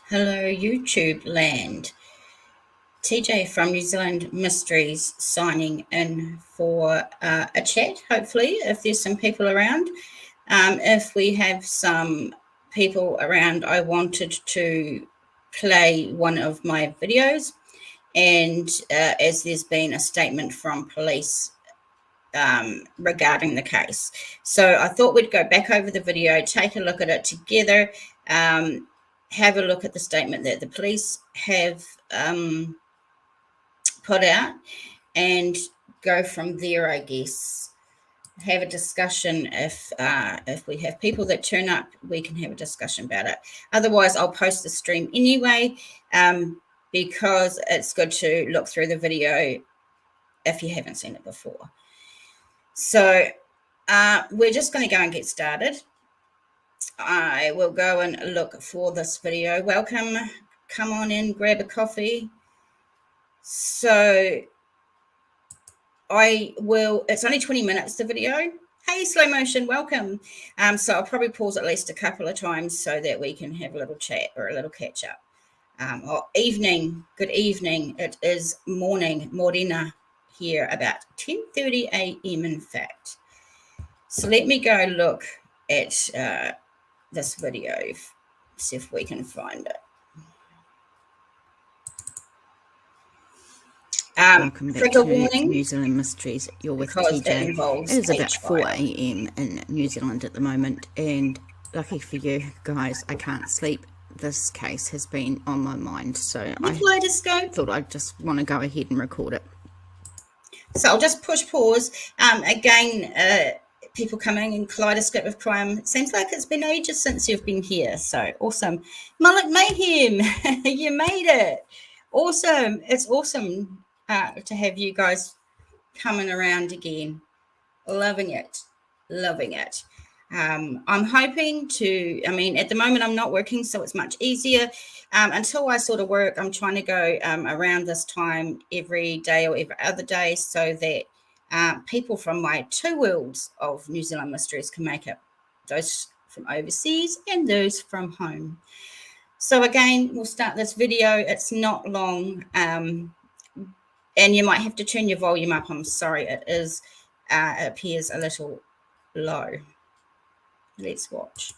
Hello, YouTube land. TJ from New Zealand Mysteries signing in for a chat, hopefully, if there's some people around. If we have some people around, I wanted to play one of my videos, and as there's been a statement from police regarding the case. So I thought we'd go back over the video, take a look at it together, have a look at the statement that the police have put out, and go from there, I guess. Have a discussion. If we have people that turn up, we can have a discussion about it. Otherwise, I'll post the stream anyway, because it's good to look through the video if you haven't seen it before. So we're just going to go and get started. I will go and look for this video. Welcome. Come on in, grab a coffee. So it's only 20 minutes, the video. Hey, slow motion, welcome. So I'll probably pause at least a couple of times so that we can have a little chat or a little catch up. Or evening, good evening. It is morning, morena here, about 10:30 a.m. in fact. So let me go look at this video, see if we can find it. Welcome back to New Zealand Mysteries. You're with TJ. It is about 4 a.m. in New Zealand at the moment, and lucky for you guys, I can't sleep. This case has been on my mind, so I thought I'd just want to go ahead and record it. So I'll just push pause. Again, people coming in Kaleidoscope of Crime. It seems like it's been ages since you've been here, so awesome. Mullet Mayhem, you made it. Awesome. It's awesome to have you guys coming around again. Loving it. Loving it. I'm hoping to, at the moment I'm not working, so it's much easier. Until I sort of work, I'm trying to go around this time every day or every other day so that people from my two worlds of New Zealand Mysteries can make it. Those from overseas and those from home. So again, we'll start this video. It's not long, and you might have to turn your volume up. I'm sorry, it appears a little low. Let's watch.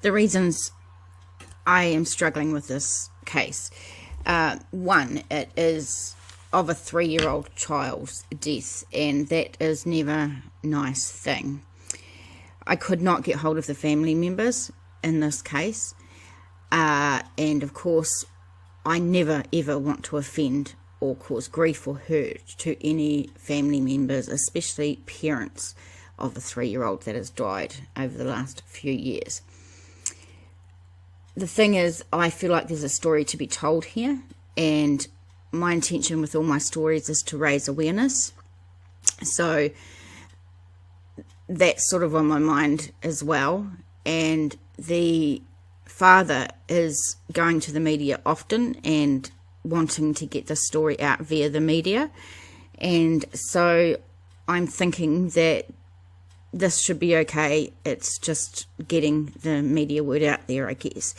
The reasons I am struggling with this case. One, it is of a 3-year-old child's death, and that is never a nice thing. I could not get hold of the family members in this case, and of course I never ever want to offend or cause grief or hurt to any family members, especially parents of a 3-year-old that has died over the last few years. The thing is, I feel like there's a story to be told here, and my intention with all my stories is to raise awareness. So that's sort of on my mind as well. And the father is going to the media often and wanting to get the story out via the media, and so I'm thinking that this should be okay. It's just getting the media word out there, I guess.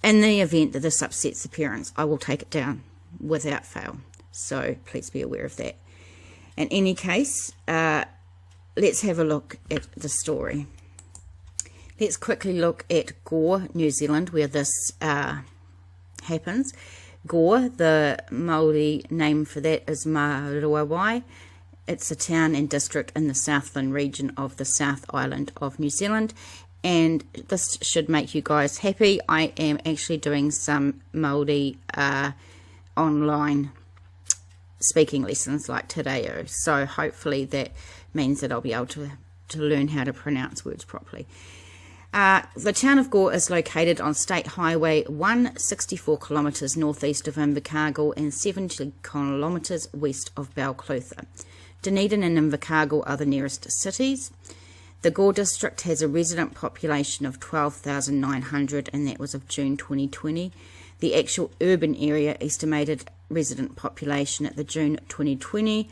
In the event that this upsets the parents, I will take it down without fail, so please be aware of that. In any case, let's have a look at the story. Let's quickly look at Gore, New Zealand, where this happens. Gore, the Māori name for that is Maruawai. It's a town and district in the Southland region of the South Island of New Zealand, and this should make you guys happy. I am actually doing some Māori online speaking lessons like today, so hopefully that means that I'll be able to learn how to pronounce words properly. The town of Gore is located on State Highway 1, 64 kilometres northeast of Invercargill and 70 kilometres west of Balclutha. Dunedin and Invercargill are the nearest cities. The Gore district has a resident population of 12,900, and that was of June 2020. The actual urban area estimated resident population at the June 2020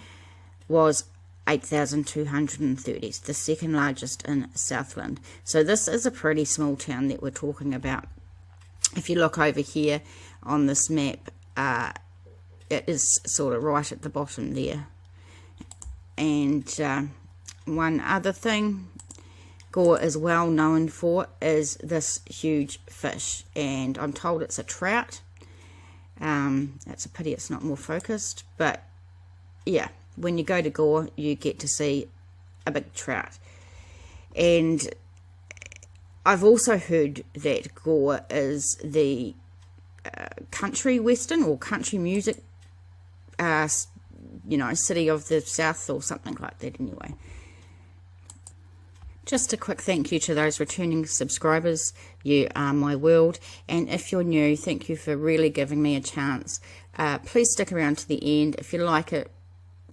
was 8,230, the second largest in Southland. So this is a pretty small town that we're talking about. if you look over here on this map, it is sort of right at the bottom there. And one other thing Gore is well known for is this huge fish, and I'm told it's a trout. It's a pity it's not more focused, but yeah, when you go to Gore you get to see a big trout. And I've also heard that Gore is the country western or country music city of the south or something like that anyway. Just a quick thank you to those returning subscribers. You are my world, and if you're new, thank you for really giving me a chance. Please stick around to the end. If you like it,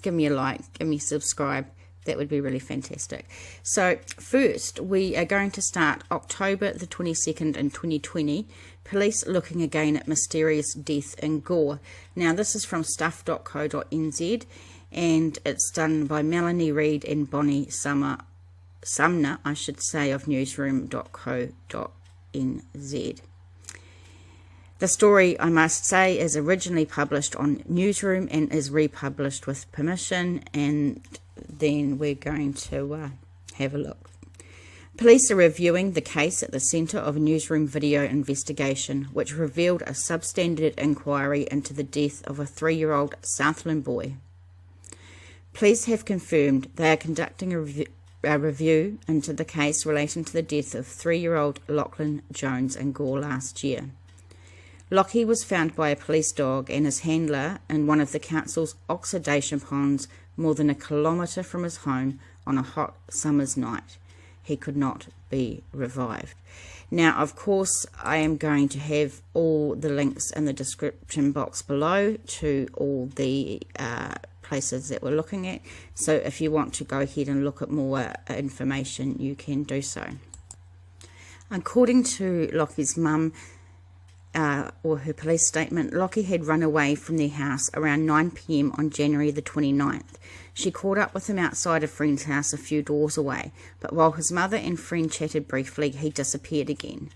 give me a like, give me a subscribe. That would be really fantastic. So first, we are going to start October the 22nd in 2020. Police looking again at mysterious death in Gore. Now this is from stuff.co.nz, and it's done by Melanie Reid and Bonnie Sumner, I should say, of newsroom.co.nz. The story, I must say, is originally published on Newsroom and is republished with permission, and then we're going to have a look. Police are reviewing the case at the centre of a Newsroom video investigation, which revealed a substandard inquiry into the death of a 3-year-old Southland boy. Police have confirmed they are conducting a review into the case relating to the death of 3-year-old Lachlan Jones in Gore last year. Lockie was found by a police dog and his handler in one of the council's oxidation ponds more than 1 kilometre from his home on a hot summer's night. He could not be revived. Now, of course, I am going to have all the links in the description box below to all the places that we're looking at. So if you want to go ahead and look at more information, you can do so. According to Lockie's mum, or her police statement, Lockie had run away from their house around 9 p.m. on January the 29th. She caught up with him outside a friend's house a few doors away, but while his mother and friend chatted briefly, he disappeared again.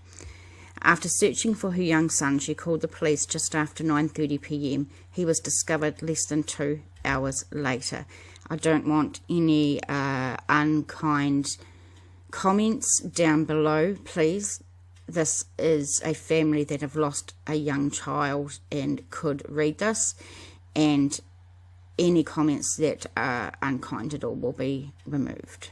After searching for her young son, she called the police just after 9:30 p.m. He was discovered less than 2 hours later. I don't want any unkind comments down below, please. This is a family that have lost a young child and could read this, and any comments that are unkind at all will be removed.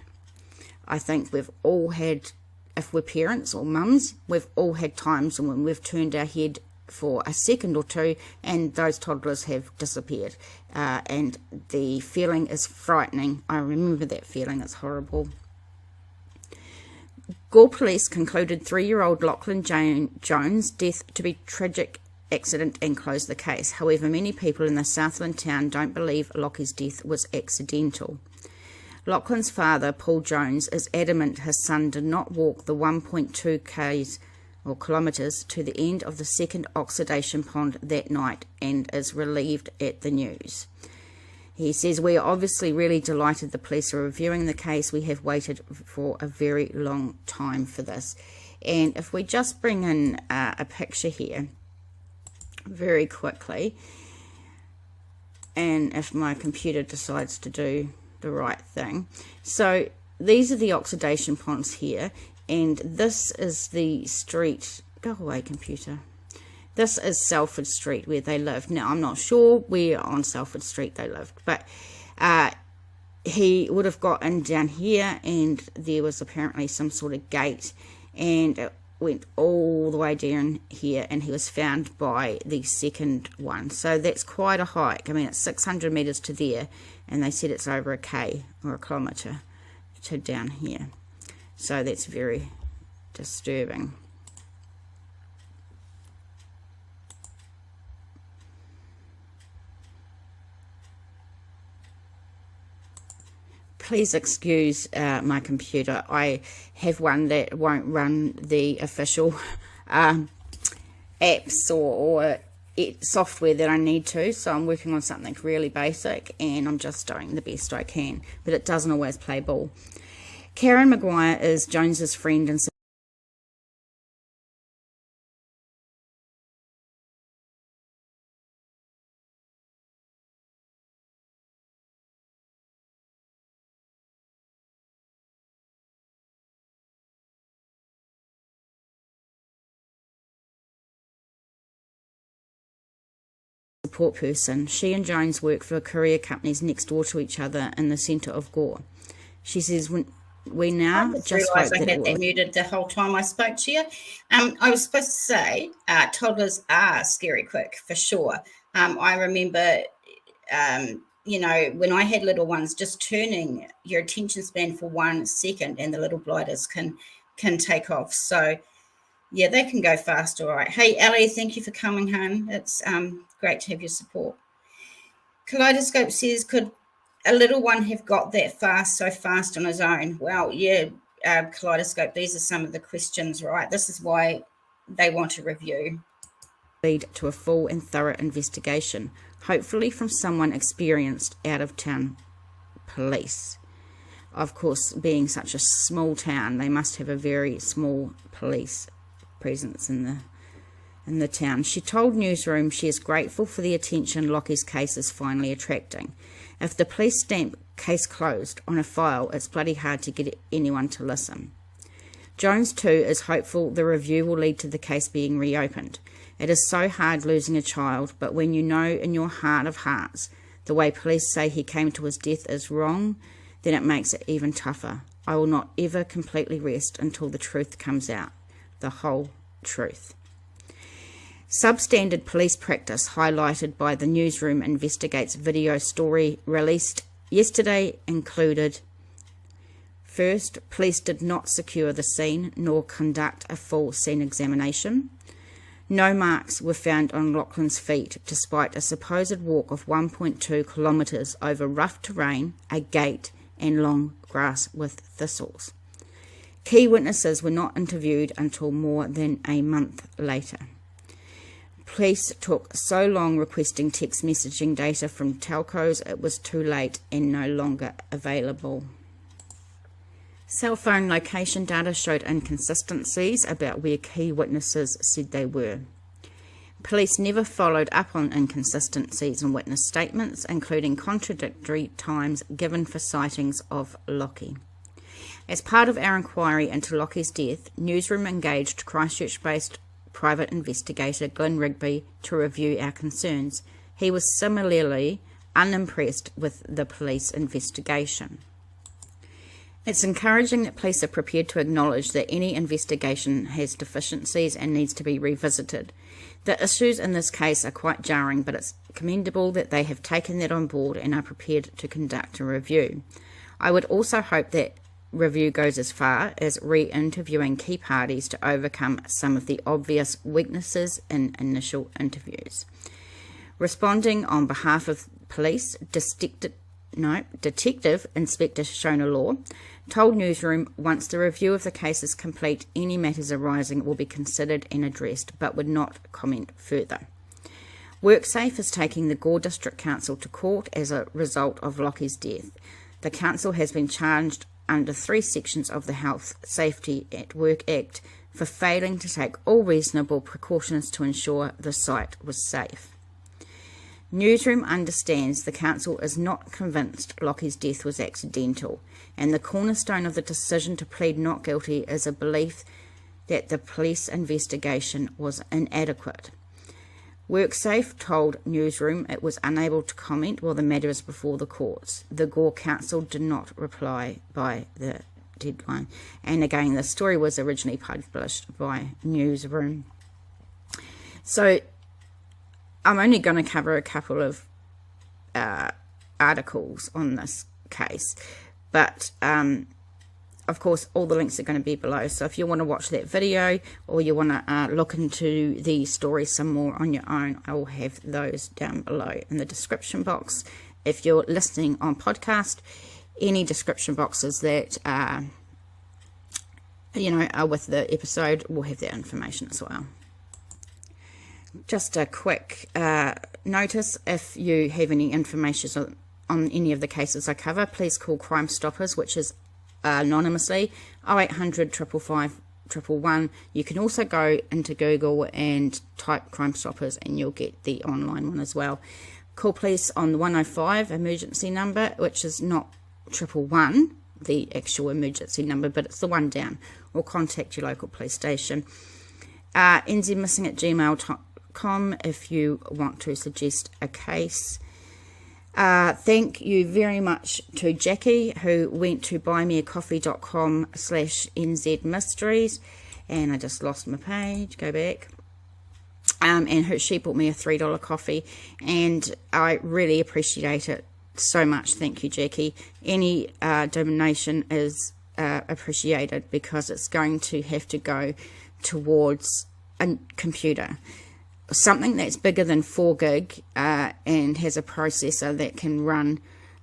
I think we've all had, if we're parents or mums, we've all had times when we've turned our head for a second or two and those toddlers have disappeared, and the feeling is frightening. I remember that feeling. It's horrible. Gore police concluded 3-year-old Lachlan Jones' death to be tragic accident and closed the case. However, many people in the Southland town don't believe Lockie's death was accidental. Lachlan's father, Paul Jones, is adamant his son did not walk the 1.2 kilometres to the end of the second oxidation pond that night and is relieved at the news. He says, "We are obviously really delighted the police are reviewing the case. We have waited for a very long time for this." And if we just bring in a picture here very quickly, and if my computer decides to do the right thing. So these are the oxidation ponds here, and this is the street. Go away, computer. This is Salford Street where they lived. Now, I'm not sure where on Salford Street they lived, but he would have got in down here, and there was apparently some sort of gate, and it went all the way down here, and he was found by the second one. So that's quite a hike. I mean, it's 600 metres to there, and they said it's over a K or a kilometre to down here. So that's very disturbing. Please excuse my computer. I have one that won't run the official apps or software that I need to, so I'm working on something really basic and I'm just doing the best I can, but it doesn't always play ball. Karen Maguire is Jones's friend and support person. She and Jones work for courier companies next door to each other in the centre of Gore. She says, we now just realised hope I had that muted the whole time I spoke to you. I was supposed to say toddlers are scary quick, for sure. I remember, you know, when I had little ones, just turning your attention span for 1 second and the little blighters can take off. So, yeah, they can go fast, all right. Hey, Ellie, thank you for coming home. It's great to have your support. Kaleidoscope says, could a little one have got that so fast on his own? Well, yeah, Kaleidoscope, these are some of the questions, right? This is why they want a review. Lead to a full and thorough investigation, hopefully from someone experienced out of town police. Of course, being such a small town, they must have a very small police presence in the town. She told Newsroom she is grateful for the attention Lockie's case is finally attracting. If the police stamp case closed on a file, it's bloody hard to get anyone to listen. Jones too is hopeful the review will lead to the case being reopened. It is so hard losing a child, but when you know in your heart of hearts the way police say he came to his death is wrong, then it makes it even tougher. I will not ever completely rest until the truth comes out. The whole truth. Substandard police practice highlighted by the Newsroom Investigates video story released yesterday included: first, police did not secure the scene nor conduct a full scene examination. No marks were found on Lachlan's feet despite a supposed walk of 1.2 kilometres over rough terrain, a gate and long grass with thistles. Key witnesses were not interviewed until more than a month later. Police took so long requesting text messaging data from telcos it was too late and no longer available. Cell phone location data showed inconsistencies about where key witnesses said they were. Police never followed up on inconsistencies in witness statements, including contradictory times given for sightings of Lockie. As part of our inquiry into Lockie's death, Newsroom engaged Christchurch-based private investigator Glenn Rigby to review our concerns. He was similarly unimpressed with the police investigation. It's encouraging that police are prepared to acknowledge that any investigation has deficiencies and needs to be revisited. The issues in this case are quite jarring, but it's commendable that they have taken that on board and are prepared to conduct a review. I would also hope that review goes as far as re-interviewing key parties to overcome some of the obvious weaknesses in initial interviews. Responding on behalf of police, Detective Inspector Shona Law told Newsroom once the review of the case is complete, any matters arising will be considered and addressed, but would not comment further. WorkSafe is taking the Gore District Council to court as a result of Lockie's death. The council has been charged under 3 sections of the Health Safety at Work Act for failing to take all reasonable precautions to ensure the site was safe. Newsroom understands the council is not convinced Lockie's death was accidental, and the cornerstone of the decision to plead not guilty is a belief that the police investigation was inadequate. WorkSafe told Newsroom it was unable to comment while the matter is before the courts. The Gore Council did not reply by the deadline. And again, the story was originally published by Newsroom. So I'm only going to cover a couple of articles on this case, but of course all the links are going to be below, so if you want to watch that video or you want to look into the story some more on your own, I will have those down below in the description box. If you're listening on podcast, any description boxes that are with the episode will have that information as well. Just a quick notice, if you have any information on any of the cases I cover, please call Crime Stoppers, which is anonymously 0800 555 111. You can also go into Google and type Crime Stoppers and you'll get the online one as well. Call police on the 105 emergency number, which is not 111, the actual emergency number, but it's the one down, or contact your local police station. nzmissing@gmail.com chattin.com if you want to suggest a case. Thank you very much to Jackie, who went to buymeacoffee.com/NZ Mysteries, and I just lost my page, go back. And she bought me a $3 coffee, and I really appreciate it so much. Thank you, Jackie. Any donation is appreciated, because it's going to have to go towards a computer, something that's bigger than 4 gig and has a processor that can run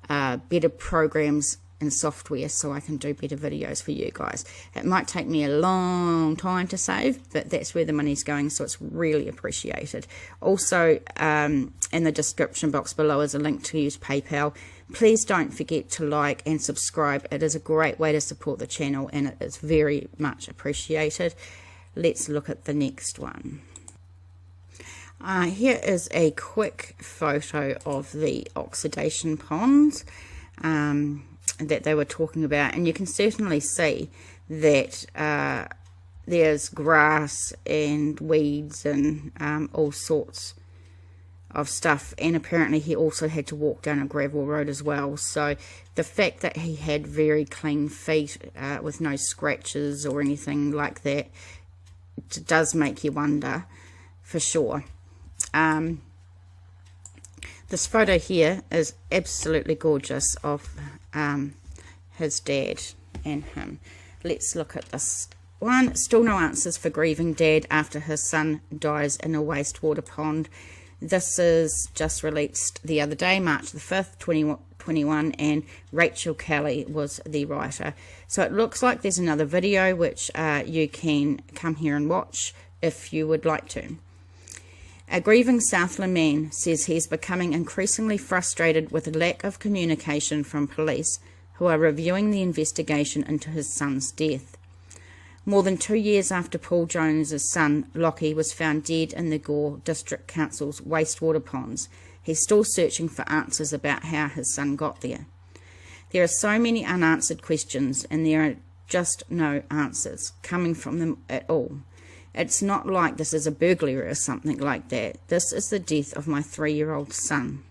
better programs and software, so I can do better videos for you guys. It might take me a long time to save, but that's where the money's going, so it's really appreciated. Also, in the description box below is a link to use PayPal. Please don't forget to like and subscribe. It is a great way to support the channel, and it is very much appreciated. Let's look at the next one. Here is a quick photo of the oxidation ponds that they were talking about, and you can certainly see that there's grass and weeds and all sorts of stuff, and apparently he also had to walk down a gravel road as well. So the fact that he had very clean feet with no scratches or anything like that does make you wonder for sure. This photo here is absolutely gorgeous of his dad and him. Let's look at this one. Still no answers for grieving dad after his son dies in a wastewater pond. This is just released the other day, March the 5th, 2021, and Rachel Kelly was the writer. So it looks like there's another video which you can come here and watch if you would like to. A grieving Southland man says he's becoming increasingly frustrated with the lack of communication from police who are reviewing the investigation into his son's death. More than 2 years after Paul Jones's son, Lockie, was found dead in the Gore District Council's wastewater ponds, he's still searching for answers about how his son got there. There are so many unanswered questions, and there are just no answers coming from them at all. It's not like this is a burglary or something like that. This is the death of my 3-year-old son.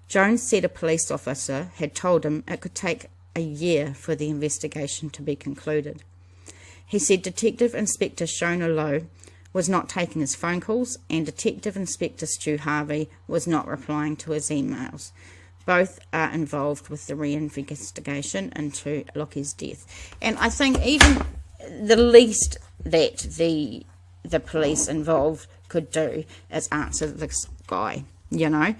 Jones said a police officer had told him it could take a year for the investigation to be concluded. He said Detective Inspector Shona Lowe was not taking his phone calls, and Detective Inspector Stu Harvey was not replying to his emails. Both are involved with the reinvestigation into Lockie's death. And I think even the least that the police involved could do is answer this guy, you know.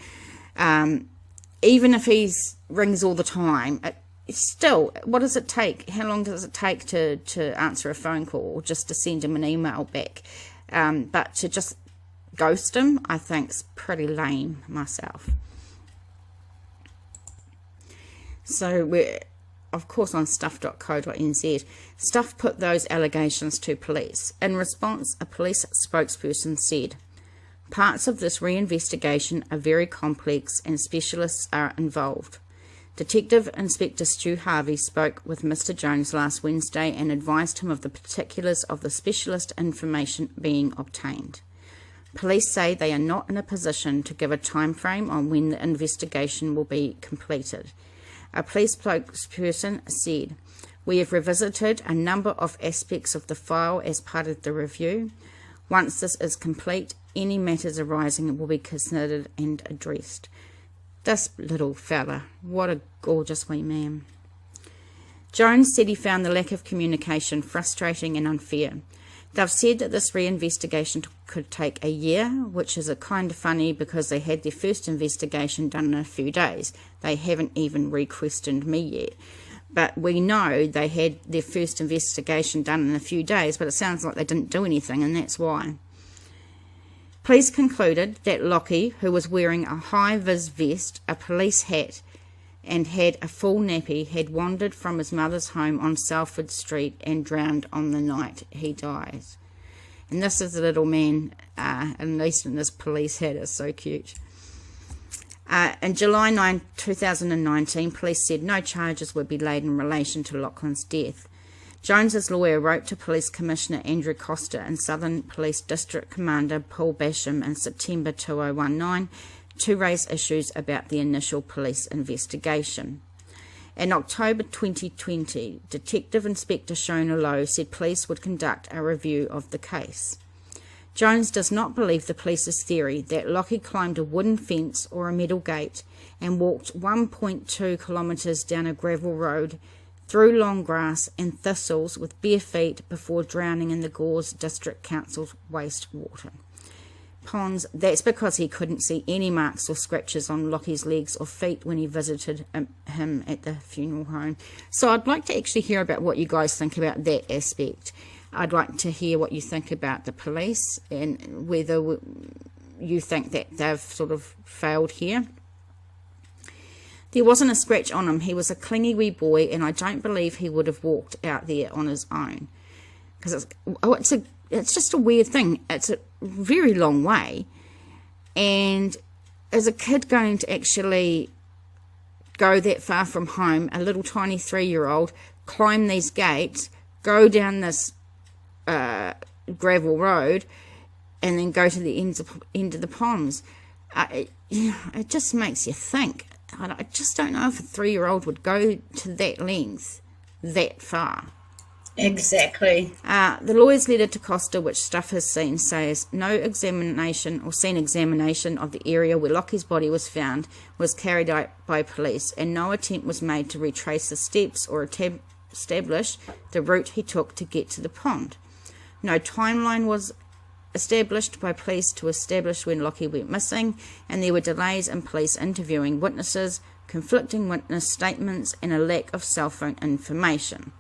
Even if he rings all the time, still, what does it take? How long does it take to answer a phone call, or just to send him an email back? But to just ghost him, I think is pretty lame myself. So we're, of course, on stuff.co.nz. Stuff put those allegations to police. In response, a police spokesperson said, "Parts of this reinvestigation are very complex and specialists are involved. Detective Inspector Stu Harvey spoke with Mr. Jones last Wednesday and advised him of the particulars of the specialist information being obtained. Police say they are not in a position to give a time frame on when the investigation will be completed." A police spokesperson said, "We have revisited a number of aspects of the file as part of the review. Once this is complete, any matters arising will be considered and addressed." This little fella, what a gorgeous wee man. Jones said he found the lack of communication frustrating and unfair. They've said that this reinvestigation could take a year, which is a kind of funny because they had their first investigation done in a few days. They haven't even re-questioned me yet. But we know they had their first investigation done in a few days, but it sounds like they didn't do anything, and that's why. Police concluded that Lockie, who was wearing a high-vis vest, a police hat, and had a full nappy, had wandered from his mother's home on Salford Street and drowned on the night he dies. And this is the little man, at least in this police hat, is so cute. In July 9, 2019, police said no charges would be laid in relation to Lachlan's death. Jones's lawyer wrote to Police Commissioner Andrew Costa and Southern Police District Commander Paul Basham in September 2019 to raise issues about the initial police investigation. In October 2020, Detective Inspector Shona Lowe said police would conduct a review of the case. Jones does not believe the police's theory that Lockie climbed a wooden fence or a metal gate and walked 1.2 kilometres down a gravel road through long grass and thistles with bare feet before drowning in the Gores District Council's wastewater ponds. That's because he couldn't see any marks or scratches on Lockie's legs or feet when he visited him at the funeral home. So I'd like to actually hear about what you guys think about that aspect. I'd like to hear what you think about the police and whether you think that they've sort of failed here. There wasn't a scratch on him. He was a clingy wee boy, and I don't believe he would have walked out there on his own. Because it's just a weird thing. It's a very long way. And as a kid going to actually go that far from home, a little tiny 3-year-old, climb these gates, go down this gravel road, and then go to the end of the ponds. It just makes you think. I just don't know if a 3-year-old would go to that length that far. Exactly. The lawyer's letter to Costa, which Stuff has seen, says no examination or scene examination of the area where Lockie's body was found was carried out by police, and no attempt was made to retrace the steps or establish the route he took to get to the pond. No timeline was established by police to establish when Lockie went missing, and there were delays in police interviewing witnesses, conflicting witness statements, and a lack of cell phone information.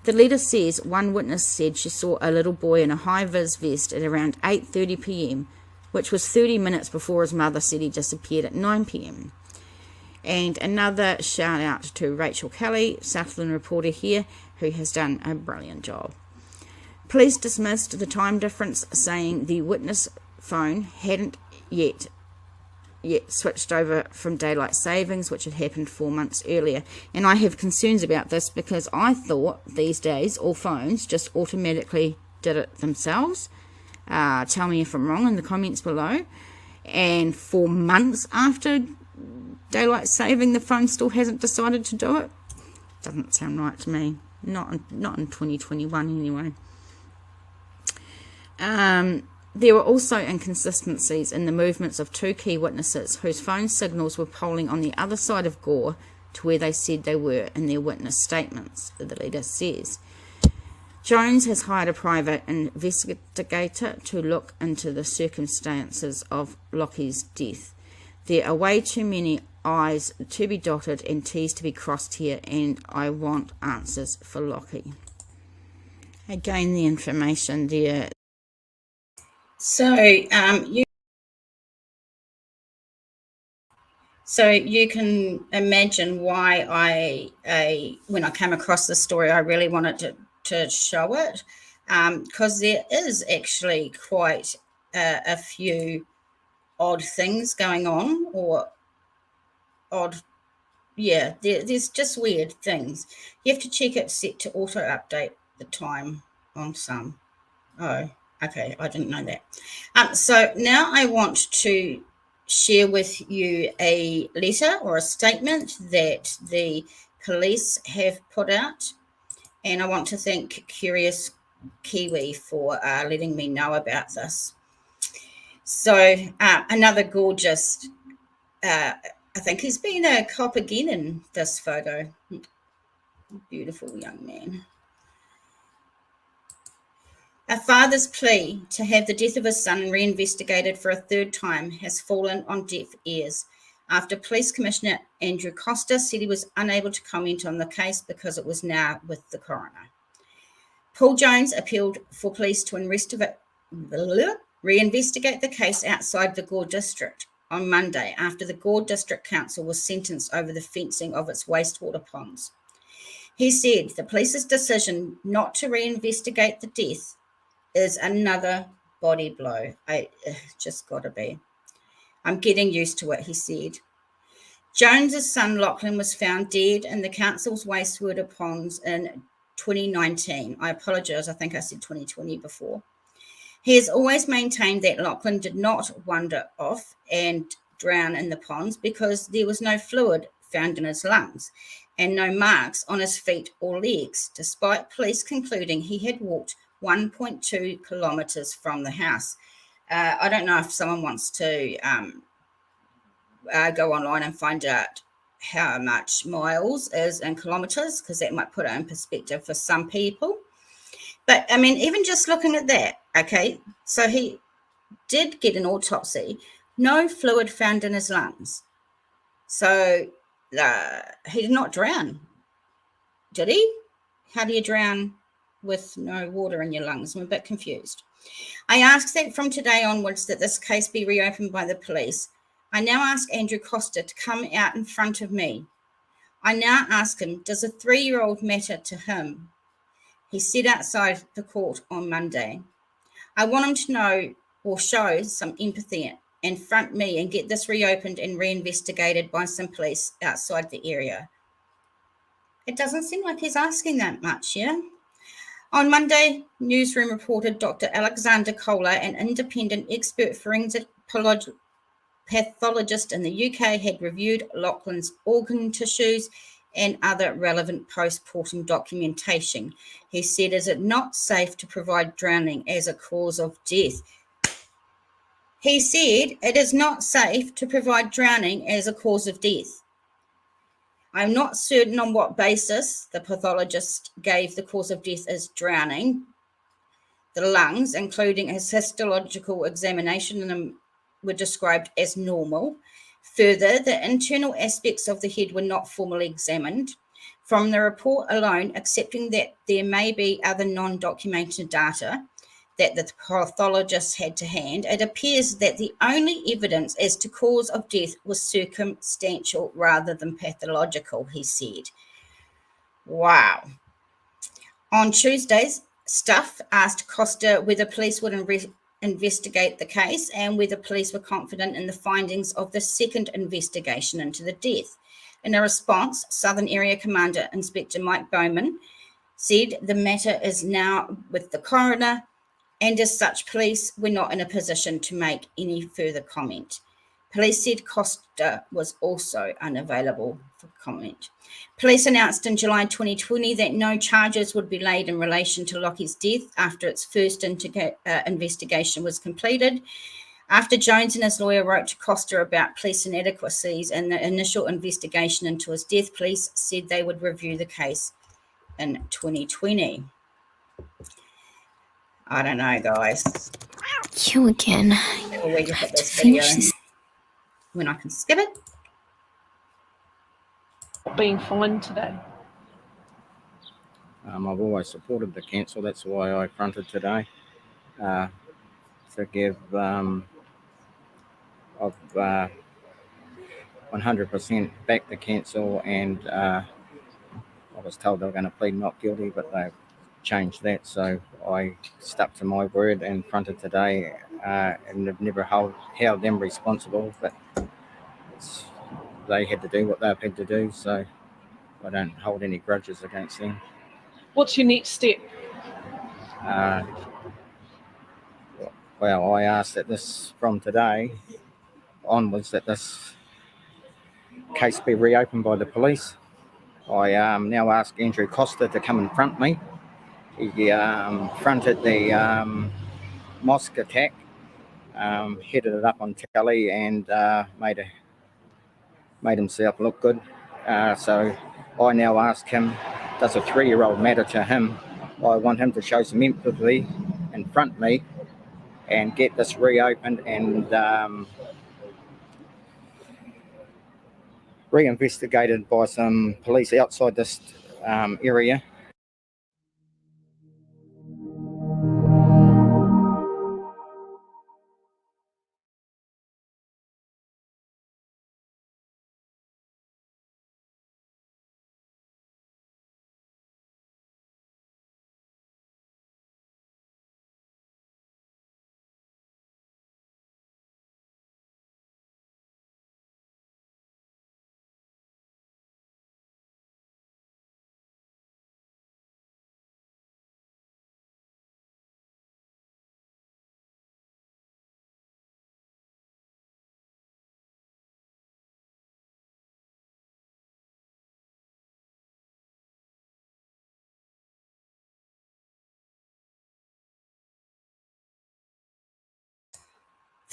The letter says one witness said she saw a little boy in a high-vis vest at around 8:30 p.m, which was 30 minutes before his mother said he disappeared at 9 p.m. And another shout out to Rachel Kelly, Southland reporter here, who has done a brilliant job. Police dismissed the time difference, saying the witness phone hadn't yet switched over from daylight savings, which had happened 4 months earlier. And I have concerns about this because I thought these days all phones just automatically did it themselves. Tell me if I'm wrong in the comments below. And 4 months after daylight saving, the phone still hasn't decided to do it. Doesn't sound right to me. Not in 2021 anyway. There were also inconsistencies in the movements of 2 key witnesses whose phone signals were polling on the other side of Gore to where they said they were in their witness statements, the letter says. Jones has hired a private investigator to look into the circumstances of Lockie's death. There are way too many I's to be dotted and T's to be crossed here, and I want answers for Lockie. Again, the information there. So you can imagine why I when I came across this story, I really wanted to show it, because there is actually quite a few odd things going on, or odd, yeah, there's just weird things. You have to check it set to auto update the time on some. Oh, okay, I didn't know that. So now I want to share with you a letter or a statement that the police have put out, and I want to thank Curious Kiwi for letting me know about this. So another gorgeous, I think he's been a cop again in this photo. Beautiful young man. A father's plea to have the death of his son reinvestigated for a 3rd time has fallen on deaf ears after Police Commissioner Andrew Costa said he was unable to comment on the case because it was now with the coroner. Paul Jones appealed for police to reinvestigate the case outside the Gore District on Monday after the Gore District Council was sentenced over the fencing of its wastewater ponds. He said the police's decision not to reinvestigate the death is another body blow. Just got to be. I'm getting used to it, he said. Jones's son Lachlan was found dead in the council's wastewater ponds in 2019. I apologise, I think I said 2020 before. He has always maintained that Lachlan did not wander off and drown in the ponds because there was no fluid found in his lungs and no marks on his feet or legs, despite police concluding he had walked 1.2 kilometres from the house. I don't know if someone wants to go online and find out how much miles is in kilometres, because that might put it in perspective for some people. But I mean, even just looking at that, okay, so he did get an autopsy, no fluid found in his lungs. So he did not drown, did he? How do you drown with no water in your lungs? I'm a bit confused. I ask that from today onwards that this case be reopened by the police. I now ask Andrew Costa to come out in front of me. I now ask him, does a 3-year-old matter to him? He said outside the court on Monday. I want him to know or show some empathy and front me and get this reopened and reinvestigated by some police outside the area. It doesn't seem like he's asking that much, yeah? On Monday, Newsroom reported Dr. Alexander Kohler, an independent expert forensic pathologist in the UK, had reviewed Lachlan's organ tissues and other relevant post-mortem documentation. He said, is it not safe to provide drowning as a cause of death? He said, it is not safe to provide drowning as a cause of death. I'm not certain on what basis the pathologist gave the cause of death as drowning. The lungs, including his histological examination, were described as normal. Further, the internal aspects of the head were not formally examined. From the report alone, accepting that there may be other non-documented data that the pathologist had to hand, it appears that the only evidence as to cause of death was circumstantial rather than pathological, he said. Wow. On Tuesday's Stuff asked Costa whether police would investigate the case and whether police were confident in the findings of the second investigation into the death. In a response, Southern Area Commander Inspector Mike Bowman said the matter is now with the coroner, and as such, police were not in a position to make any further comment. Police said Costa was also unavailable for comment. Police announced in July 2020 that no charges would be laid in relation to Lockie's death after its first investigation was completed. After Jones and his lawyer wrote to Costa about police inadequacies in the initial investigation into his death, police said they would review the case in 2020. I don't know, guys. You again. We'll wait to put To this video finish this. when I can skip it. Being fined today. I've always supported the council. That's why I fronted today to give of 100% back the council, and I was told they were going to plead not guilty, but they've changed that, so I stuck to my word and fronted today, and have never held them responsible, but they had to do what they've had to do, so I don't hold any grudges against them. What's your next step? Well, I asked that this, from today onwards, that this case be reopened by the police. I now ask Andrew Costa to come and front me. He fronted the mosque attack, headed it up on telly, and made himself look good. So I now ask him, does a 3-year-old matter to him? I want him to show some empathy and front me and get this reopened and reinvestigated by some police outside this area.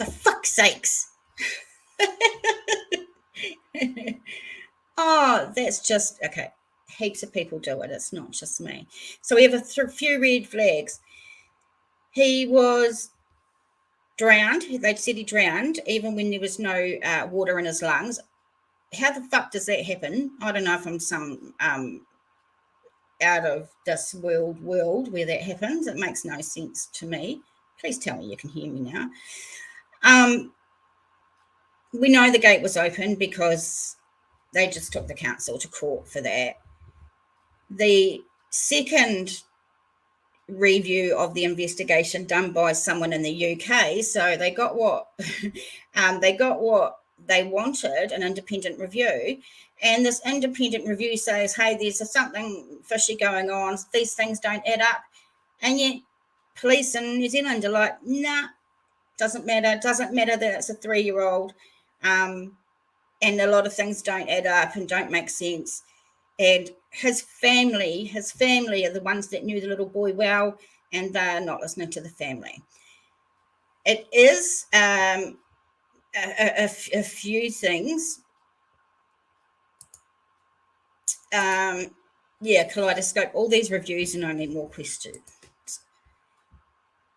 For fuck's sakes. Oh, that's just, okay. Heaps of people do it. It's not just me. So we have a few red flags. He was drowned. They said he drowned even when there was no water in his lungs. How the fuck does that happen? I don't know if I'm some out of this world where that happens. It makes no sense to me. Please tell me you can hear me now. We know the gate was open because they just took the council to court for that. The second review of the investigation done by someone in the UK, so they got what they wanted, an independent review, and this independent review says, hey, there's something fishy going on, these things don't add up, and yet police in New Zealand are like, nah, doesn't matter that it's a 3-year-old, and a lot of things don't add up and don't make sense. And his family are the ones that knew the little boy well, and they're not listening to the family. It is a few things. Kaleidoscope, all these reviews and only more questions.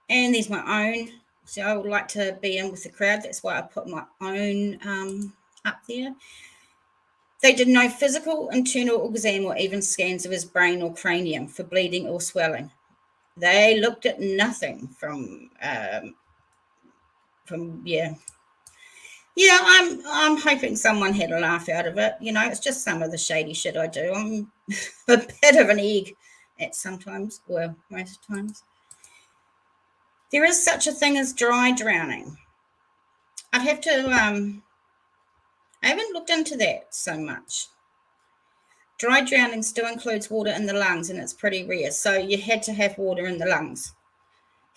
And there's my own. So I would like to be in with the crowd. That's why I put my own up there. They did no physical, internal exam or even scans of his brain or cranium for bleeding or swelling. They looked at nothing from I'm hoping someone had a laugh out of it. It's just some of the shady shit I do. I'm a bit of an egg at sometimes, well, most times. There is such a thing as dry drowning. I'd have to I haven't looked into that so much. Dry drowning still includes water in the lungs, and it's pretty rare. So you had to have water in the lungs,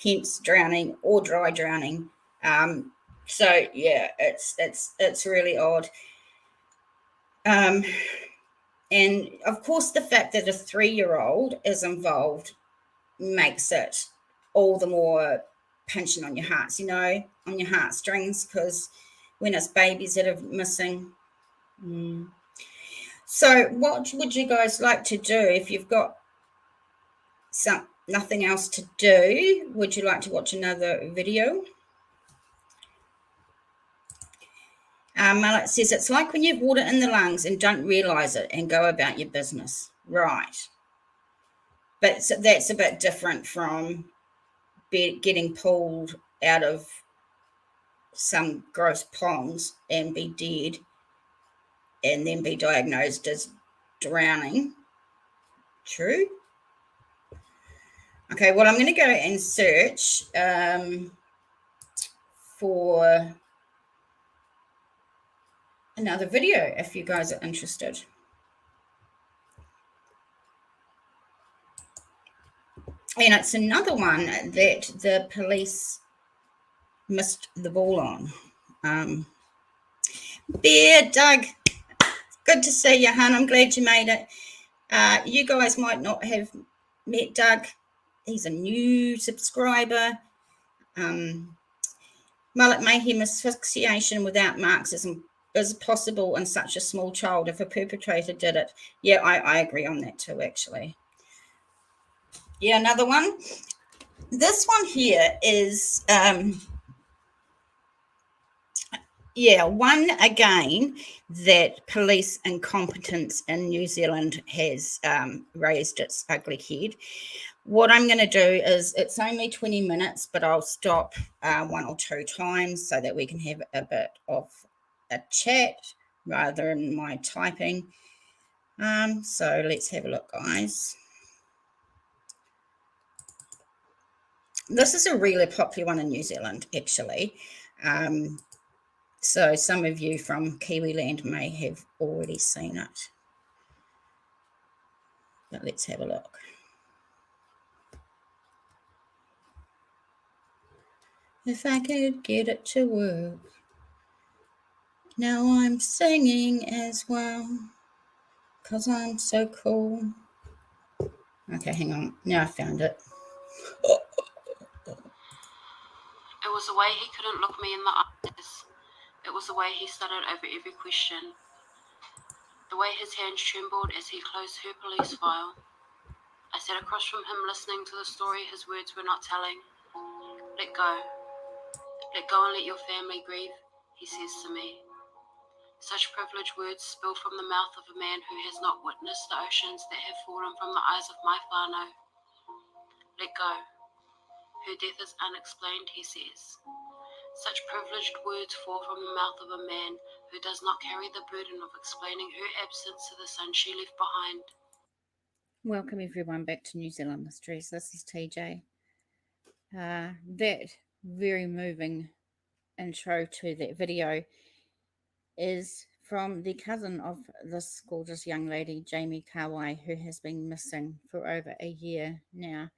hence drowning or dry drowning. So yeah, it's really odd. And of course, the fact that a 3-year-old is involved makes it all the more pinching on your hearts, on your heartstrings, because when it's babies that are missing. So what would you guys like to do if you've got nothing else to do? Would you like to watch another video? Mallet says, it's like when you have water in the lungs and don't realise it and go about your business. Right. But that's a bit different from getting pulled out of some gross ponds and be dead and then be diagnosed as drowning. True. Okay, well, I'm going to go and search for another video if you guys are interested. And it's another one that the police missed the ball on. Bear, Doug, good to see you, hon. I'm glad you made it. You guys might not have met Doug. He's a new subscriber. Mullet mayhem asphyxiation without Marxism is possible in such a small child if a perpetrator did it. Yeah, I agree on that too, actually. Yeah, another one. This one here is, one again that police incompetence in New Zealand has raised its ugly head. What I'm going to do is, it's only 20 minutes, but I'll stop 1 or 2 times so that we can have a bit of a chat rather than my typing. So let's have a look, guys. This is a really popular one in New Zealand, actually. So some of you from Kiwiland may have already seen it. But let's have a look. If I could get it to work. Now I'm singing as well, 'cause I'm so cool. Okay, hang on. Now I found it. It was the way he couldn't look me in the eyes. It was the way he stuttered over every question. The way his hands trembled as he closed her police file. I sat across from him listening to the story his words were not telling. Let go. Let go and let your family grieve, he says to me. Such privileged words spill from the mouth of a man who has not witnessed the oceans that have fallen from the eyes of my whānau. Let go. Her death is unexplained, he says. Such privileged words fall from the mouth of a man who does not carry the burden of explaining her absence to the son she left behind. Welcome everyone back to New Zealand Mysteries. This is TJ. That very moving intro to that video is from the cousin of this gorgeous young lady, Jamie Kawai, who has been missing for over a year now.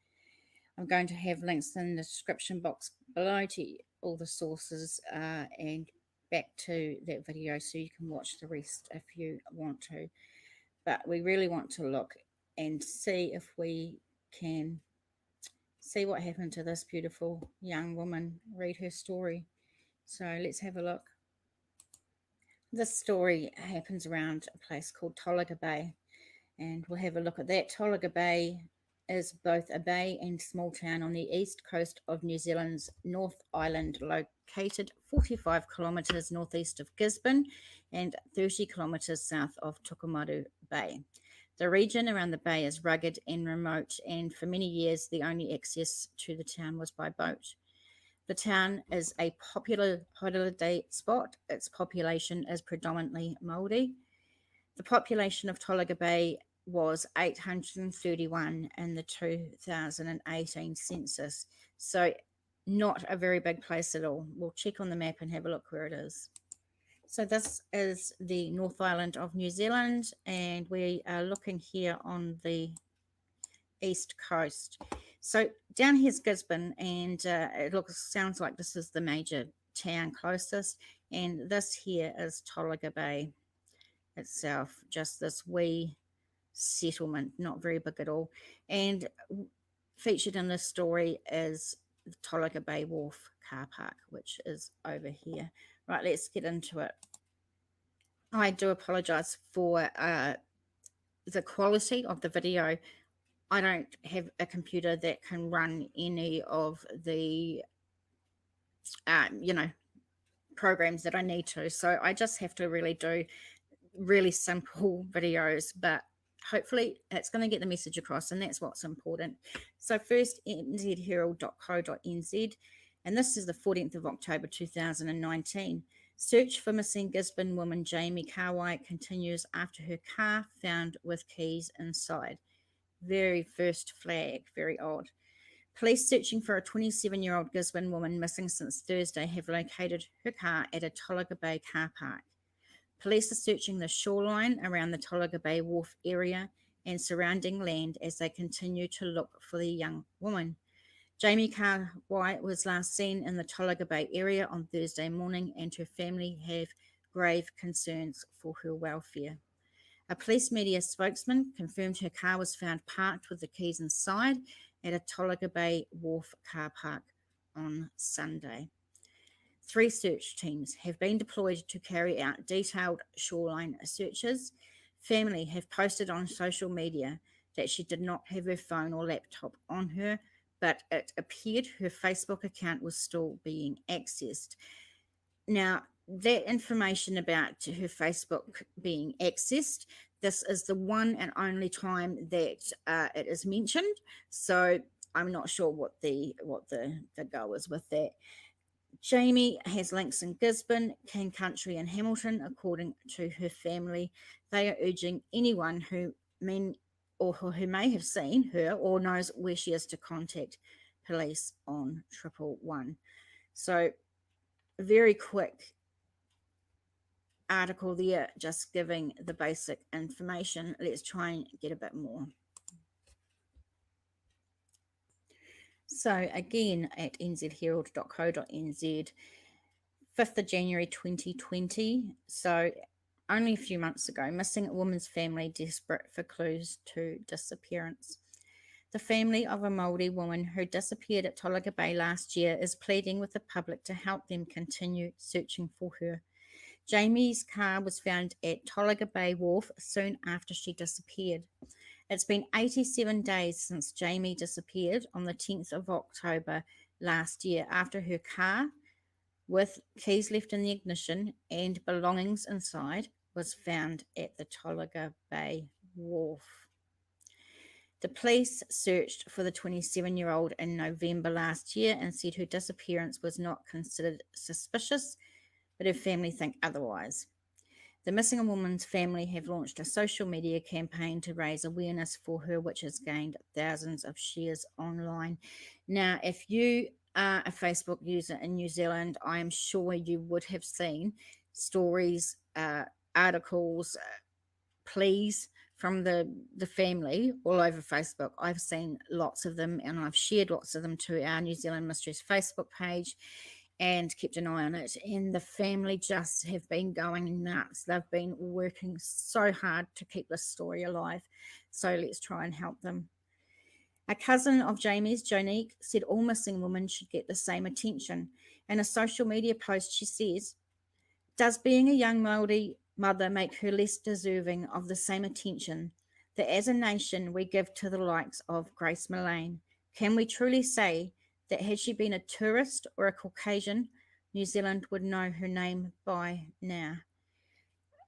I'm going to have links in the description box below to all the sources and back to that video so you can watch the rest if you want to. But we really want to look and see if we can see what happened to this beautiful young woman, read her story. So let's have a look. This story happens around a place called Tolaga Bay, and we'll have a look at that. Tolaga Bay is both a bay and small town on the east coast of New Zealand's North Island, located 45 kilometres northeast of Gisborne and 30 kilometres south of Tokomaru Bay. The region around the bay is rugged and remote, and for many years the only access to the town was by boat. The town is a popular holiday spot. Its population is predominantly Māori. The population of Tolaga Bay was 831 in the 2018 census. So not a very big place at all. We'll check on the map and have a look where it is. So this is the North Island of New Zealand, and we are looking here on the east coast. So down here's Gisborne, and it sounds like this is the major town closest, and this here is Tolaga Bay itself, just this wee settlement, not very big at all. And featured in this story is the Tolaga Bay Wharf car park, which is over here. Right, let's get into it. I do apologize for the quality of the video. I don't have a computer that can run any of the programs that I need to, so I just have to really do really simple videos, but hopefully it's going to get the message across, and that's what's important. So first, nzherald.co.nz, and this is the 14th of October 2019. Search for missing Gisborne woman Jamie Kawai continues after her car found with keys inside. Very first flag, very odd. Police searching for a 27-year-old Gisborne woman missing since Thursday have located her car at a Tolaga Bay car park. Police are searching the shoreline around the Tolaga Bay Wharf area and surrounding land as they continue to look for the young woman. Jamie Kawai was last seen in the Tolaga Bay area on Thursday morning, and her family have grave concerns for her welfare. A police media spokesman confirmed her car was found parked with the keys inside at a Tolaga Bay Wharf car park on Sunday. 3 search teams have been deployed to carry out detailed shoreline searches. Family have posted on social media that she did not have her phone or laptop on her, but it appeared her Facebook account was still being accessed. Now, that information about her Facebook being accessed, this is the one and only time that it is mentioned. So I'm not sure what the go is with that. Jamie has links in Gisborne, King Country and Hamilton, according to her family. They are urging anyone who may have seen her or knows where she is to contact police on 111. So very quick article there, just giving the basic information. Let's try and get a bit more. So again, at nzherald.co.nz, 5th of January 2020, so only a few months ago, missing woman's family desperate for clues to disappearance. The family of a Māori woman who disappeared at Tolaga Bay last year is pleading with the public to help them continue searching for her. Jamie's car was found at Tolaga Bay Wharf soon after she disappeared. It's been 87 days since Jamie disappeared on the 10th of October last year after her car, with keys left in the ignition and belongings inside, was found at the Tolaga Bay Wharf. The police searched for the 27-year-old in November last year and said her disappearance was not considered suspicious, but her family think otherwise. The missing woman's family have launched a social media campaign to raise awareness for her, which has gained thousands of shares online. Now, if you are a Facebook user in New Zealand, I am sure you would have seen stories, articles, pleas from the family all over Facebook. I've seen lots of them, and I've shared lots of them to our New Zealand Mysteries Facebook page and kept an eye on it. And the family just have been going nuts. They've been working so hard to keep this story alive. So let's try and help them. A cousin of Jamie's, Jonique, said all missing women should get the same attention. In a social media post, she says, "Does being a young Māori mother make her less deserving of the same attention that as a nation we give to the likes of Grace Millane? Can we truly say that had she been a tourist or a Caucasian, New Zealand would know her name by now?"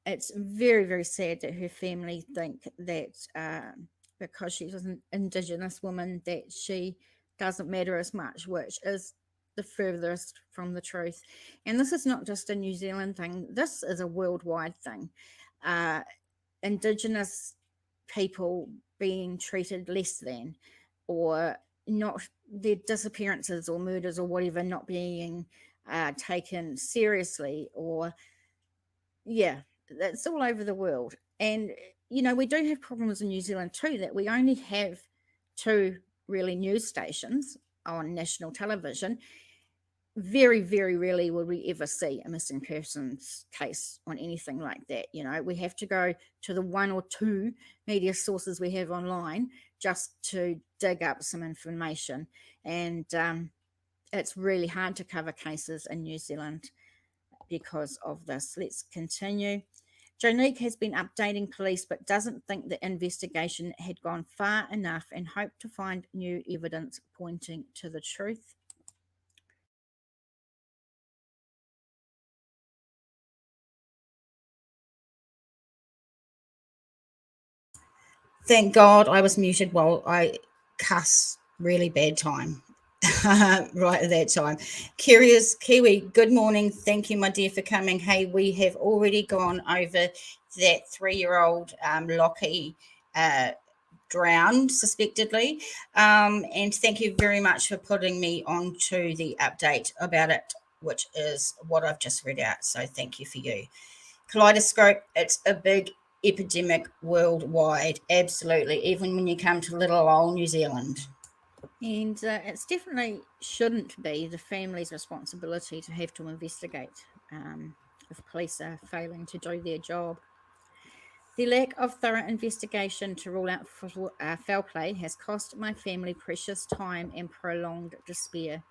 It's very, very sad that her family think that because she was an Indigenous woman that she doesn't matter as much, which is the furthest from the truth. And this is not just a New Zealand thing. This is a worldwide thing. Indigenous people being treated less than, or not, their disappearances or murders or whatever not being taken seriously, or that's all over the world. And we do have problems in New Zealand too, that we only have two really news stations on national television. Very, very rarely would we ever see a missing persons case on anything like that. We have to go to the one or two media sources we have online just to dig up some information. And it's really hard to cover cases in New Zealand because of this. Let's continue. Jonique has been updating police but doesn't think the investigation had gone far enough and hoped to find new evidence pointing to the truth. Thank God I was muted while I cuss really bad time. Right at that time. Curious Kiwi, good morning. Thank you, my dear, for coming. Hey, we have already gone over that 3-year-old Lockie drowned suspectedly. And thank you very much for putting me on to the update about it, which is what I've just read out. So thank you for you. Kaleidoscope, it's a big epidemic worldwide. Absolutely. Even when you come to little old New Zealand. And it's definitely shouldn't be the family's responsibility to have to investigate if police are failing to do their job. The lack of thorough investigation to rule out foul play has cost my family precious time and prolonged despair.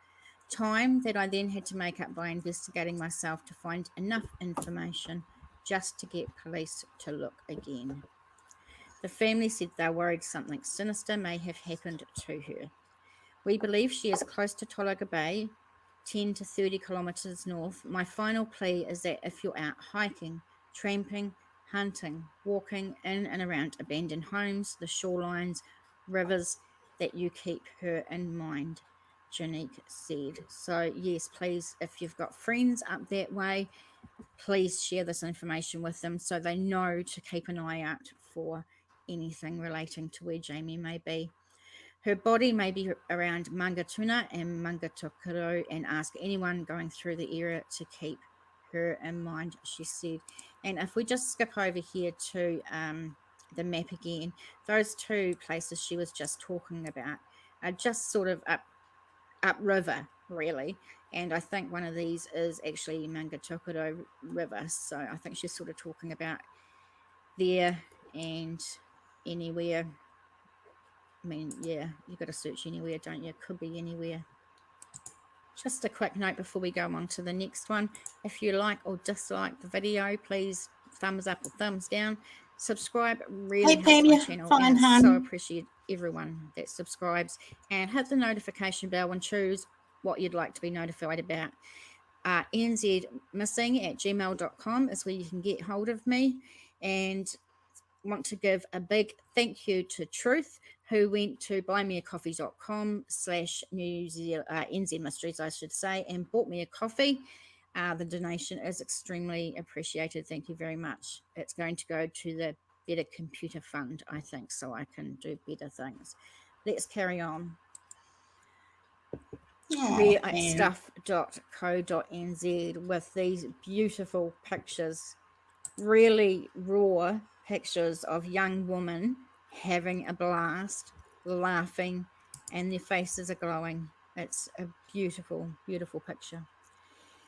Time that I then had to make up by investigating myself to find enough information just to get police to look again. The family said they're worried something sinister may have happened to her. We believe she is close to Tolaga Bay, 10 to 30 kilometres north. My final plea is that if you're out hiking, tramping, hunting, walking in and around abandoned homes, the shorelines, rivers, that you keep her in mind, Jonique said. So yes, please, if you've got friends up that way, please share this information with them so they know to keep an eye out for anything relating to where Jamie may be. Her body may be around Mangatuna and Mangatokoro, and ask anyone going through the area to keep her in mind, she said. And if we just skip over here to the map again, those two places she was just talking about are just sort of upriver, really. And I think one of these is actually Mangatokoro River. So I think she's sort of talking about there and anywhere I mean, yeah, you've got to search anywhere, don't you? It could be anywhere. Just a quick note before we go on to the next one. If you like or dislike the video, please thumbs up or thumbs down. Subscribe really Hey, helps Pam, my you're channel, fine, and I hun. so appreciate everyone that subscribes. And hit the notification bell and choose what you'd like to be notified about. nzmissing@gmail.com is where you can get hold of me. And want to give a big thank you to Truth, who went to buymeacoffee.com/NZ Mysteries, I should say, and bought me a coffee. The donation is extremely appreciated. Thank you very much. It's going to go to the Better Computer Fund, I think, so I can do better things. Let's carry on. Oh, Pam. Stuff.co.nz with these beautiful pictures, really raw pictures of young women having a blast, laughing, and their faces are glowing. It's a beautiful, beautiful picture.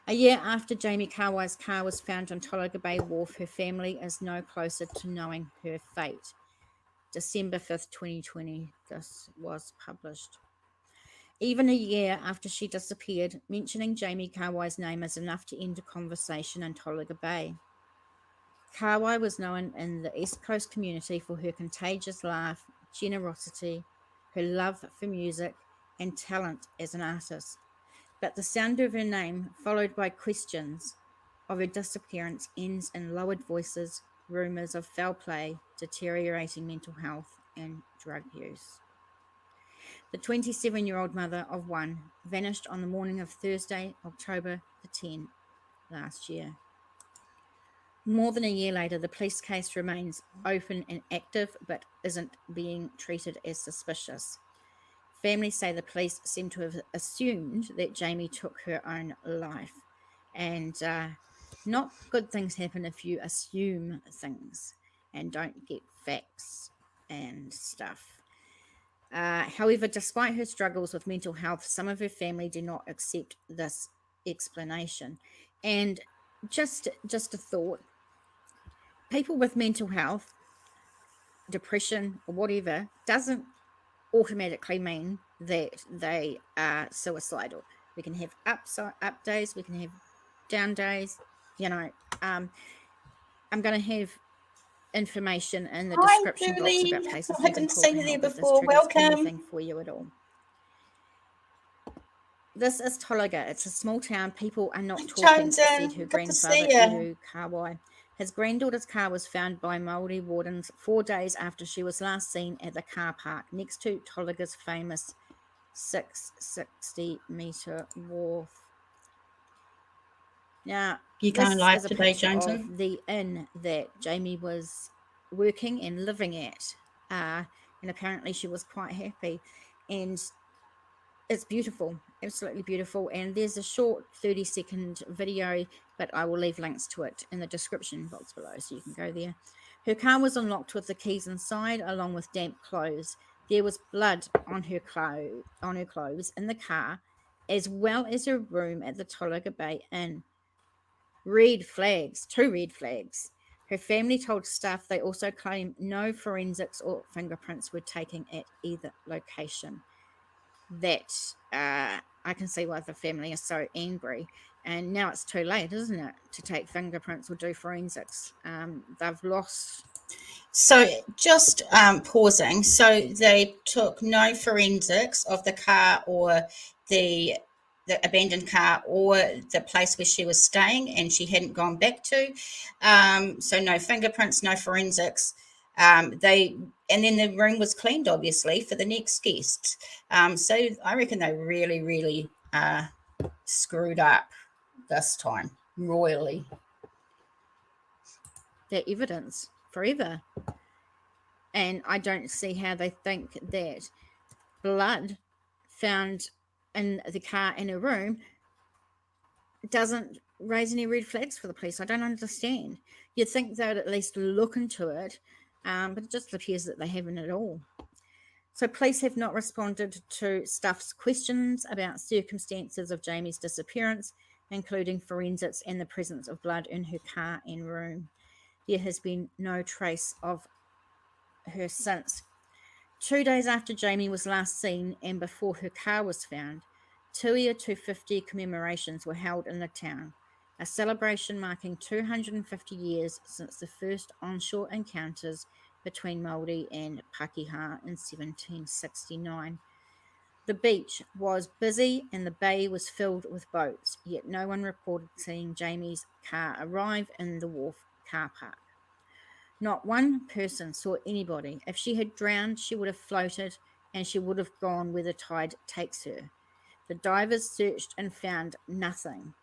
A year after Jamie Kawai's car was found on Tolaga Bay Wharf, her family is no closer to knowing her fate. December 5th, 2020, this was published. Even a year after she disappeared, mentioning Jamie Kawai's name is enough to end a conversation in Tolaga Bay. Kawai was known in the East Coast community for her contagious laugh, generosity, her love for music, and talent as an artist. But the sound of her name, followed by questions of her disappearance, ends in lowered voices, rumors of foul play, deteriorating mental health, and drug use. The 27-year-old mother of one vanished on the morning of Thursday, October the 10th last year. More than a year later, the police case remains open and active, but isn't being treated as suspicious. Families say the police seem to have assumed that Jamie took her own life. And not good things happen if you assume things and don't get facts and stuff. However, despite her struggles with mental health, some of her family do not accept this explanation. And just a thought, people with mental health, depression, or whatever, doesn't automatically mean that they are suicidal. We can have up days, we can have down days. You know, I'm going to have information in the Hi, description box Julie. about places I things haven't and seen you there before. Welcome. anything for you at all. This is Tolaga. It's a small town. People are not talking, said her Good to see grandfather, you. Ihu Kawai. His granddaughter's car was found by Māori wardens 4 days after she was last seen at the car park next to Tolaga's famous 660-metre wharf. Now, You going live is a today, picture Jonesy? of the inn that Jamie was working and living at. And apparently she was quite happy. And it's beautiful, absolutely beautiful. And there's a short 30-second video, but I will leave links to it in the description box below so you can go there. Her car was unlocked with the keys inside, along with damp clothes. There was blood on her clothes in the car, as well as her room at the Tolaga Bay Inn. Red flags, 2 red flags. Her family told staff they also claim no forensics or fingerprints were taken at either location. That I can see why the family is so angry. And now it's too late, isn't it, to take fingerprints or do forensics? They've lost. So just pausing. So they took no forensics of the car or the abandoned car or the place where she was staying and she hadn't gone back to. So no fingerprints, no forensics. And then the room was cleaned, obviously, for the next guests. So I reckon they really, really screwed up this time, royally. Their evidence forever. And I don't see how they think that blood found in the car in a room doesn't raise any red flags for the police. I don't understand. You'd think they would at least look into it, but it just appears that they haven't at all. So police have not responded to staff's questions about circumstances of Jamie's disappearance, including forensics and the presence of blood in her car and room. There has been no trace of her since. 2 days after Jamie was last seen and before her car was found, Tuia 250 commemorations were held in the town, a celebration marking 250 years since the first onshore encounters between Māori and Pākehā in 1769. The beach was busy and the bay was filled with boats, yet no one reported seeing Jamie's car arrive in the wharf car park. Not one person saw anybody. If she had drowned, she would have floated and she would have gone where the tide takes her. The divers searched and found nothing.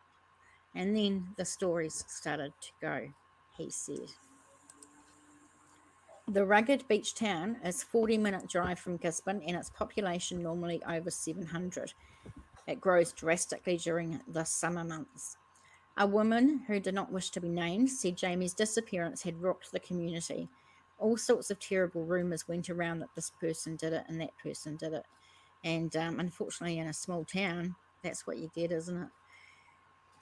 And then the stories started to go, he said. The rugged beach town is a 40-minute drive from Gisborne and its population normally over 700. It grows drastically during the summer months. A woman who did not wish to be named said Jamie's disappearance had rocked the community. All sorts of terrible rumours went around that this person did it and that person did it. And unfortunately, in a small town, that's what you get, isn't it?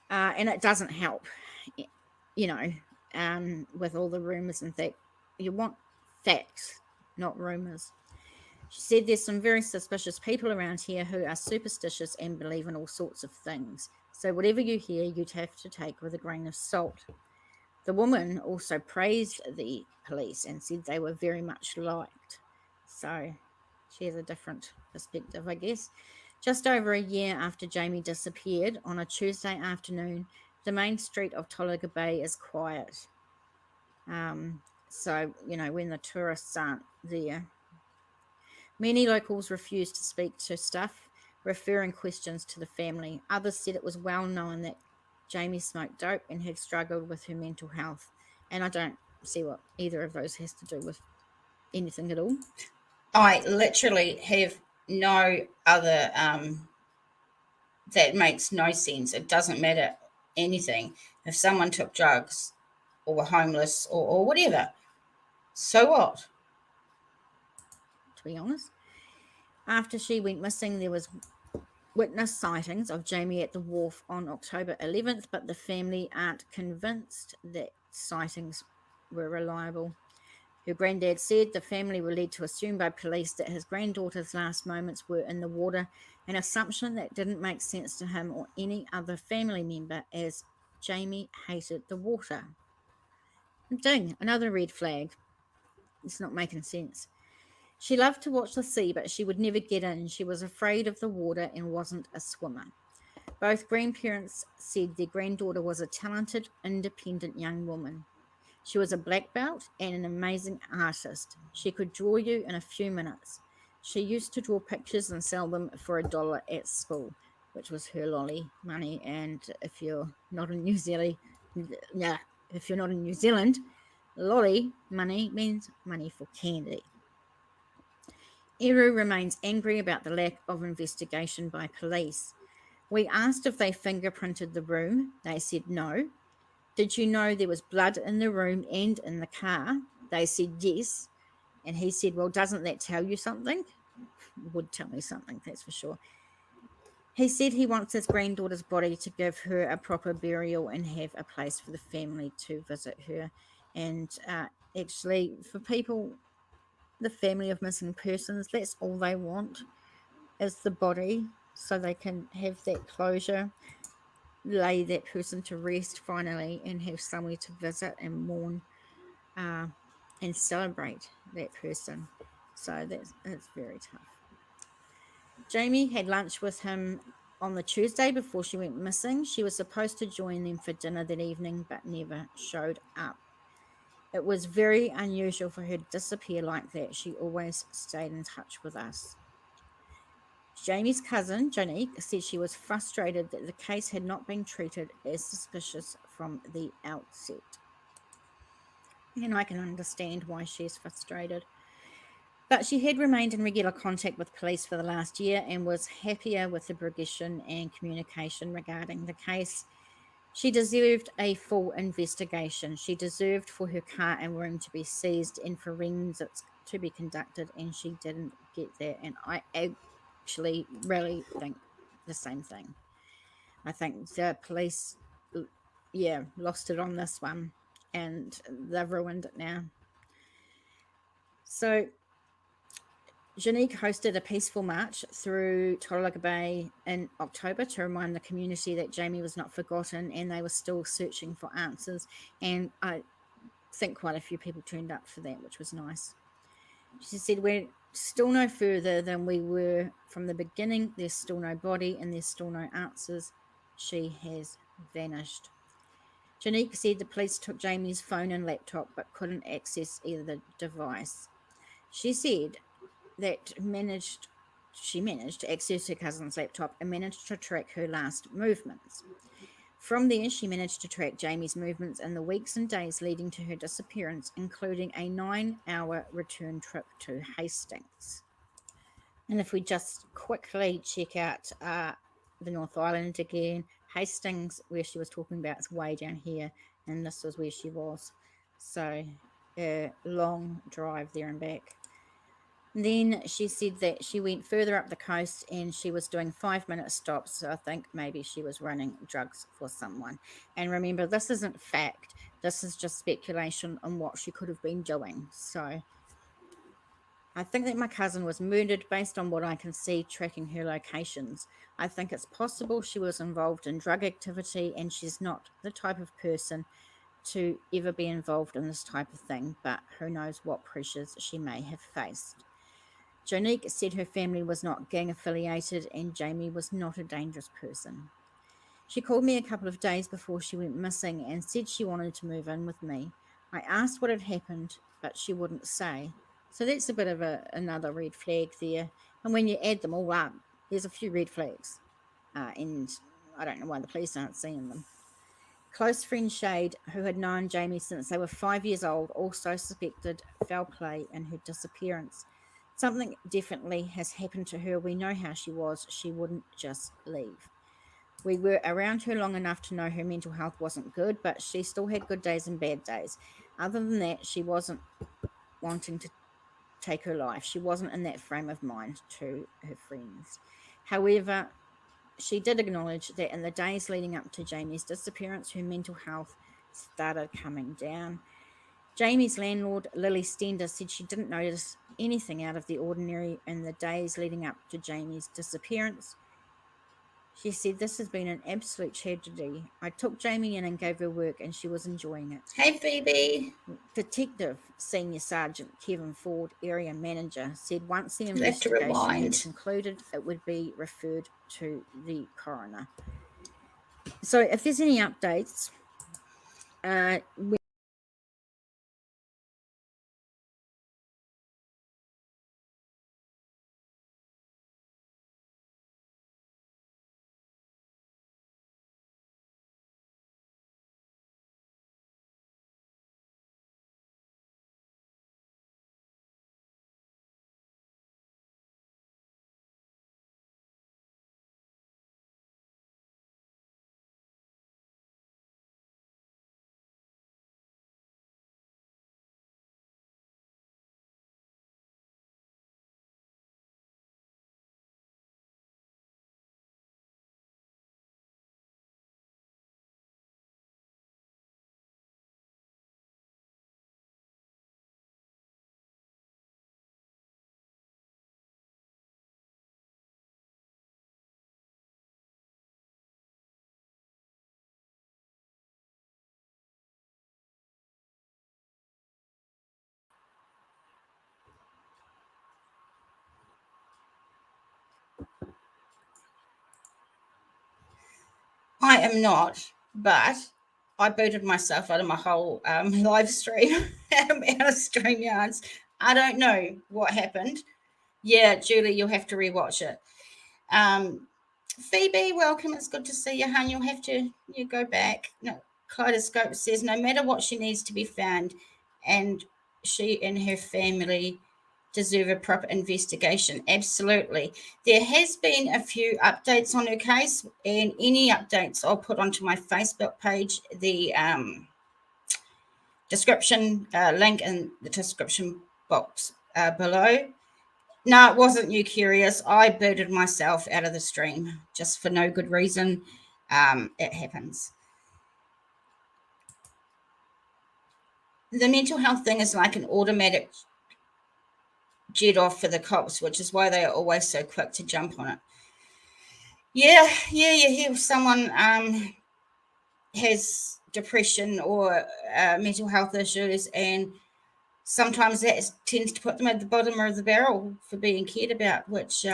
And it doesn't help, you know, with all the rumours and that. You want facts, not rumours. She said there's some very suspicious people around here who are superstitious and believe in all sorts of things. So whatever you hear, you'd have to take with a grain of salt. The woman also praised the police and said they were very much liked. So she has a different perspective, I guess. Just over a year after Jamie disappeared, on a Tuesday afternoon, the main street of Tolaga Bay is quiet. So, when the tourists aren't there. Many locals refused to speak to staff, referring questions to the family. Others said it was well known that Jamie smoked dope and had struggled with her mental health. And I don't see what either of those has to do with anything at all. I literally have no other, that makes no sense. It doesn't matter anything. If someone took drugs or were homeless or whatever, so what? To be honest. After she went missing, there was witness sightings of Jamie at the wharf on October 11th, but the family aren't convinced that sightings were reliable. Her granddad said the family were led to assume by police that his granddaughter's last moments were in the water, an assumption that didn't make sense to him or any other family member, as Jamie hated the water. Ding, another red flag. It's not making sense. She loved to watch the sea, but she would never get in. She was afraid of the water and wasn't a swimmer. Both grandparents said their granddaughter was a talented, independent young woman. She was a black belt and an amazing artist. She could draw you in a few minutes. She used to draw pictures and sell them for $1 at school, which was her lolly money. And if you're not in New Zealand, lolly money means money for candy. Eru remains angry about the lack of investigation by police. We asked if they fingerprinted the room. They said no. Did you know there was blood in the room and in the car? They said yes. And he said, well, doesn't that tell you something? Would tell me something, that's for sure. He said he wants his granddaughter's body to give her a proper burial and have a place for the family to visit her. And actually, for people, the family of missing persons, that's all they want is the body so they can have that closure, lay that person to rest finally, and have somewhere to visit and mourn and celebrate that person. So that's very tough. Jamie had lunch with him on the Tuesday before she went missing. She was supposed to join them for dinner that evening, but never showed up. It was very unusual for her to disappear like that. She always stayed in touch with us. Jamie's cousin, Janique, said she was frustrated that the case had not been treated as suspicious from the outset. And I can understand why she's frustrated. But she had remained in regular contact with police for the last year and was happier with the progression and communication regarding the case. She deserved a full investigation. She deserved for her car and room to be seized and forensics to be conducted, and she didn't get that. And I actually really think the same thing. I think the police, lost it on this one, and they've ruined it now. So Janique hosted a peaceful march through Tauranga Bay in October to remind the community that Jamie was not forgotten and they were still searching for answers. And I think quite a few people turned up for that, which was nice. She said, "We're still no further than we were from the beginning. There's still no body and there's still no answers. She has vanished." Janique said the police took Jamie's phone and laptop but couldn't access either device. She said that she managed to access her cousin's laptop and managed to track her last movements. From there, she managed to track Jamie's movements in the weeks and days leading to her disappearance, including a 9-hour return trip to Hastings. And if we just quickly check out the North Island again, Hastings, where she was talking about, is way down here, and this was where she was. So a long drive there and back. Then she said that she went further up the coast and she was doing 5-minute stops. So I think maybe she was running drugs for someone. And remember, this isn't fact. This is just speculation on what she could have been doing. So I think that my cousin was murdered based on what I can see tracking her locations. I think it's possible she was involved in drug activity and she's not the type of person to ever be involved in this type of thing, but who knows what pressures she may have faced. Jonique said her family was not gang affiliated and Jamie was not a dangerous person. She called me a couple of days before she went missing and said she wanted to move in with me. I asked what had happened, but she wouldn't say. So that's a bit of another red flag there. And when you add them all up, there's a few red flags. And I don't know why the police aren't seeing them. Close friend Shade, who had known Jamie since they were 5 years old, also suspected foul play in her disappearance. Something definitely has happened to her. We know how she was. She wouldn't just leave. We were around her long enough to know her mental health wasn't good, but she still had good days and bad days. Other than that, she wasn't wanting to take her life. She wasn't in that frame of mind to her friends. However, she did acknowledge that in the days leading up to Jamie's disappearance, her mental health started coming down. Jamie's landlord, Lily Stender, said she didn't notice anything out of the ordinary in the days leading up to Jamie's disappearance. She said, "This has been an absolute tragedy. I took Jamie in and gave her work and she was enjoying it." Hey, Phoebe. Detective Senior Sergeant Kevin Ford, area manager, said once the You'll have to investigation had rewind. concluded, it would be referred to the coroner. So if there's any updates, I am not, but I booted myself out of my whole live stream out of StreamYards. I don't know what happened. Yeah, Julie, you'll have to rewatch it. Phoebe, welcome. It's good to see you, hon. You'll have to go back. No, Kaleidoscope says no matter what, she needs to be found, and she and her family deserve a proper investigation. Absolutely. There has been a few updates on her case, and any updates I'll put onto my Facebook page. The description link in the description box below. No, it wasn't you, Curious. I booted myself out of the stream just for no good reason. It happens. The mental health thing is like an automatic jet off for the cops, which is why they are always so quick to jump on it. Yeah, you hear someone has depression or mental health issues, and sometimes that tends to put them at the bottom of the barrel for being cared about, which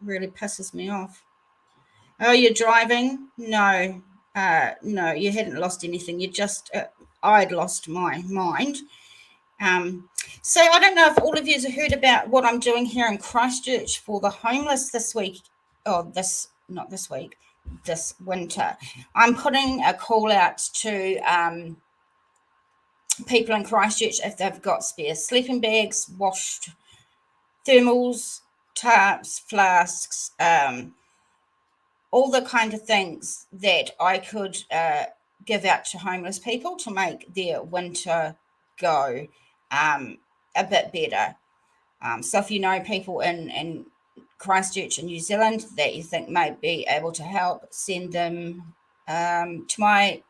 really pisses me off. Oh, you're driving? No, no, you hadn't lost anything. You just, I'd lost my mind. So I don't know if all of you have heard about what I'm doing here in Christchurch for the homeless this week. Oh, not this week, this winter. I'm putting a call out to people in Christchurch if they've got spare sleeping bags, washed thermals, tarps, flasks, all the kind of things that I could give out to homeless people to make their winter go a bit better. So if you know people in Christchurch in New Zealand that you think might be able to help, send them to my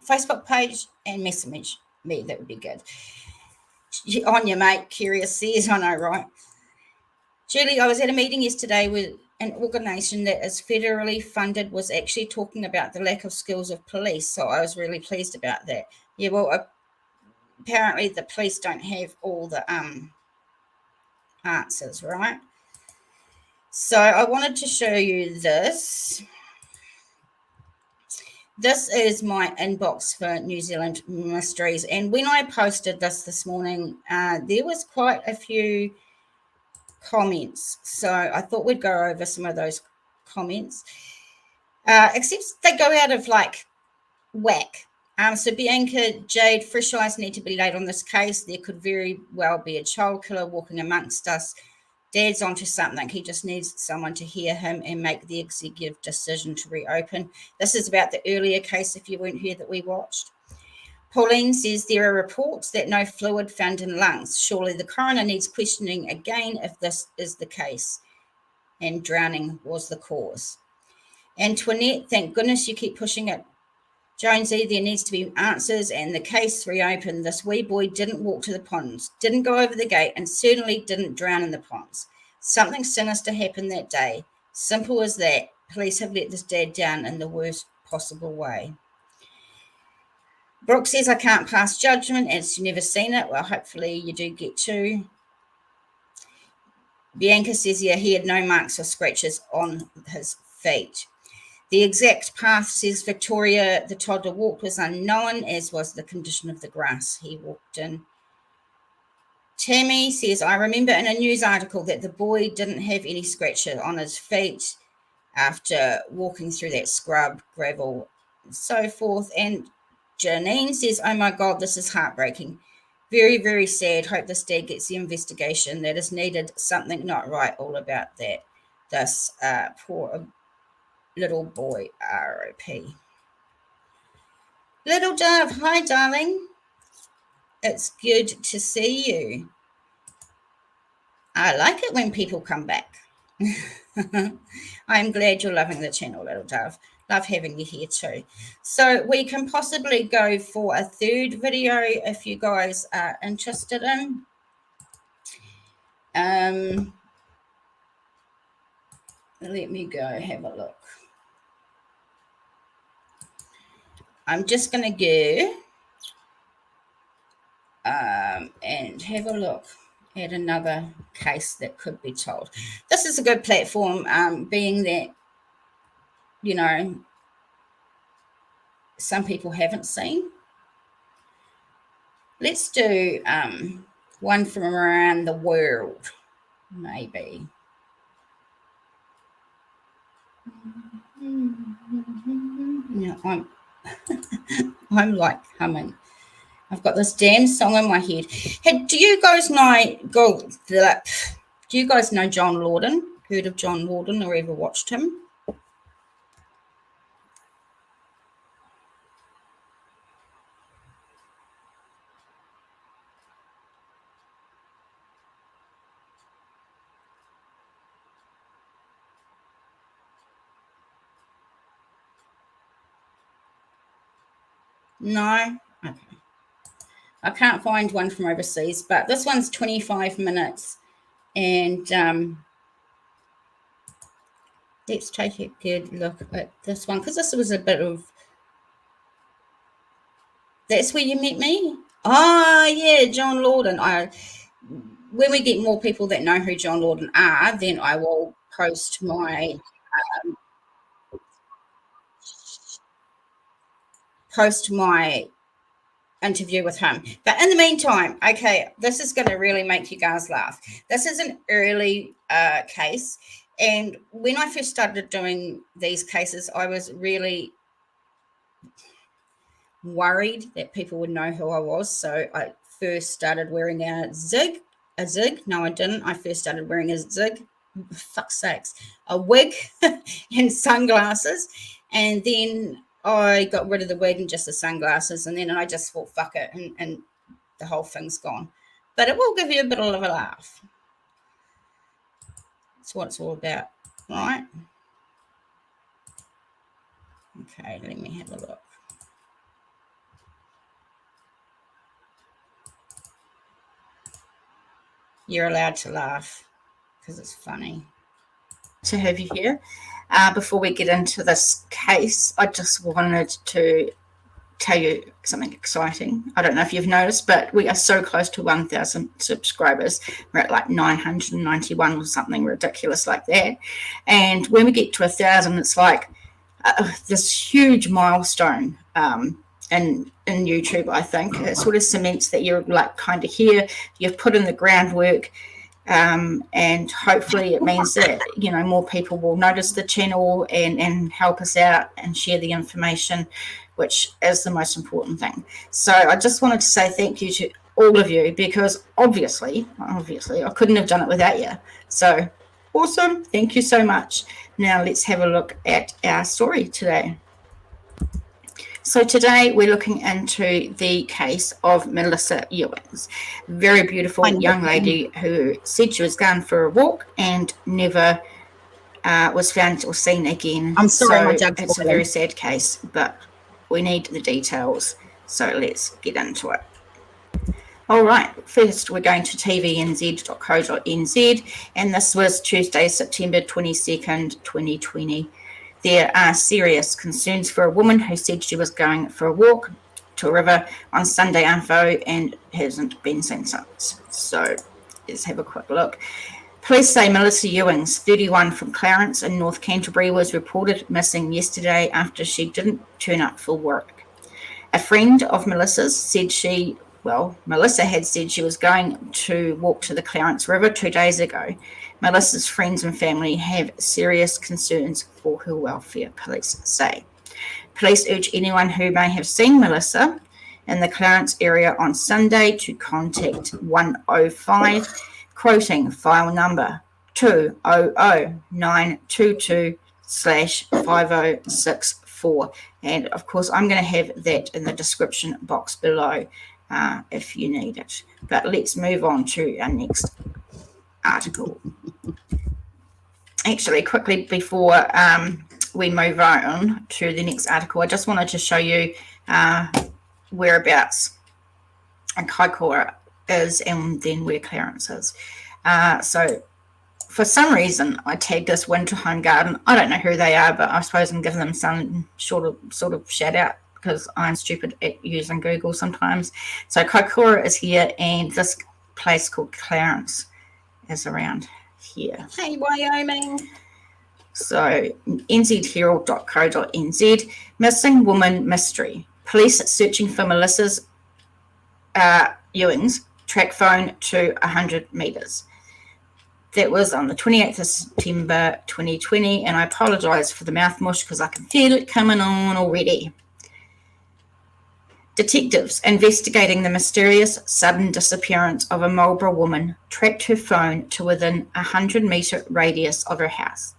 Facebook page and message me. That would be good. On your mate, Curious says, I know, right? Julie, I was at a meeting yesterday with an organisation that is federally funded was actually talking about the lack of skills of police. So I was really pleased about that. Yeah, well, apparently the police don't have all the answers, right? So I wanted to show you this. This is my inbox for New Zealand Mysteries. And when I posted this morning, there was quite a few comments. So I thought we'd go over some of those comments. Except they go out of like whack. So Bianca, Jade, fresh eyes need to be laid on this case. There could very well be a child killer walking amongst us. Dad's onto something. He just needs someone to hear him and make the executive decision to reopen. This is about the earlier case, if you weren't here, that we watched. Pauline says there are reports that no fluid found in lungs. Surely the coroner needs questioning again if this is the case and drowning was the cause. Antoinette, thank goodness you keep pushing it. Jonesy, there needs to be answers and the case reopened. This wee boy didn't walk to the ponds, didn't go over the gate, and certainly didn't drown in the ponds. Something sinister happened that day. Simple as that. Police have let this dad down in the worst possible way. Brooke says, I can't pass judgment as you've never seen it. Well, hopefully you do get to. Bianca says, yeah, he had no marks or scratches on his feet. The exact path, says Victoria, the toddler walked was unknown, as was the condition of the grass he walked in. Tammy says, I remember in a news article that the boy didn't have any scratches on his feet after walking through that scrub, gravel, and so forth. And Janine says, oh my God, this is heartbreaking. Very, very sad. Hope this dad gets the investigation that is needed. Something not right all about that. This poor little boy, ROP. Little Dove, hi, darling. It's good to see you. I like it when people come back. I'm glad you're loving the channel, Little Dove. Love having you here too. So we can possibly go for a third video if you guys are interested in. Let me go have a look. I'm just going to go and have a look at another case that could be told. This is a good platform, being that, you know, some people haven't seen. Let's do one from around the world, maybe. No, I'm like humming. I've got this damn song in my head. Hey, do you guys know John Lorden? Heard of John Lorden or ever watched him? No? Okay. I can't find one from overseas, but this one's 25 minutes. And let's take a good look at this one, because this was a bit of... That's where you met me? Oh, yeah, John Lorden. When we get more people that know who John Lorden are, then I will post my interview with him. But in the meantime, okay, this is going to really make you guys laugh. This is an early case, and when I first started doing these cases, I was really worried that people would know who I was. So I first started wearing a zig. No, I didn't. I first started wearing a zig. Fuck's sakes, a wig and sunglasses, and then I got rid of the wig and just the sunglasses, and then I just thought, fuck it, and the whole thing's gone. But it will give you a bit of a laugh. That's what it's all about, right? Okay, let me have a look. You're allowed to laugh because it's funny. To have you here. Before we get into this case, I just wanted to tell you something exciting. I don't know if you've noticed, but we are so close to 1,000 subscribers. We're at like 991 or something ridiculous like that. And when we get to 1,000, it's like this huge milestone in YouTube, I think. It sort of cements that you're like kind of here. You've put in the groundwork. And hopefully it means that, you know, more people will notice the channel and help us out and share the information, which is the most important thing. So I just wanted to say thank you to all of you, because obviously I couldn't have done it without you. So awesome. Thank you so much. Now let's have a look at our story today. So today we're looking into the case of Melissa Ewings, very beautiful young lady who said she was going for a walk and never was found or seen again. I'm sorry, so it's a very sad case, but we need the details. So let's get into it. All right, first we're going to tvnz.co.nz, and this was Tuesday, September 22nd, 2020. There are serious concerns for a woman who said she was going for a walk to a river on Sunday info and hasn't been seen since. So let's have a quick look. Police say Melissa Ewings, 31, from Clarence in North Canterbury, was reported missing yesterday after she didn't turn up for work. A friend of Melissa's said Melissa had said she was going to walk to the Clarence River 2 days ago. Melissa's friends and family have serious concerns for her welfare, police say. Police urge anyone who may have seen Melissa in the Clarence area on Sunday to contact 105, quoting file number 200922/5064. And of course, I'm going to have that in the description box below if you need it. But let's move on to our next article. Actually, quickly before we move on to the next article, I just wanted to show you whereabouts Kaikoura is and then where Clarence is. So for some reason, I tagged this Winter Home Garden. I don't know who they are, but I suppose I'm giving them some sort of shout out because I'm stupid at using Google sometimes. So Kaikoura is here, and this place called Clarence is around here. Hey, Wyoming. So nzherald.co.nz, missing woman mystery. Police searching for Melissa's Ewings, track phone to 100 metres. That was on the 28th of September 2020, and I apologise for the mouth mush because I can feel it coming on already. Detectives investigating the mysterious sudden disappearance of a Marlborough woman tracked her phone to within a 100-metre radius of her house.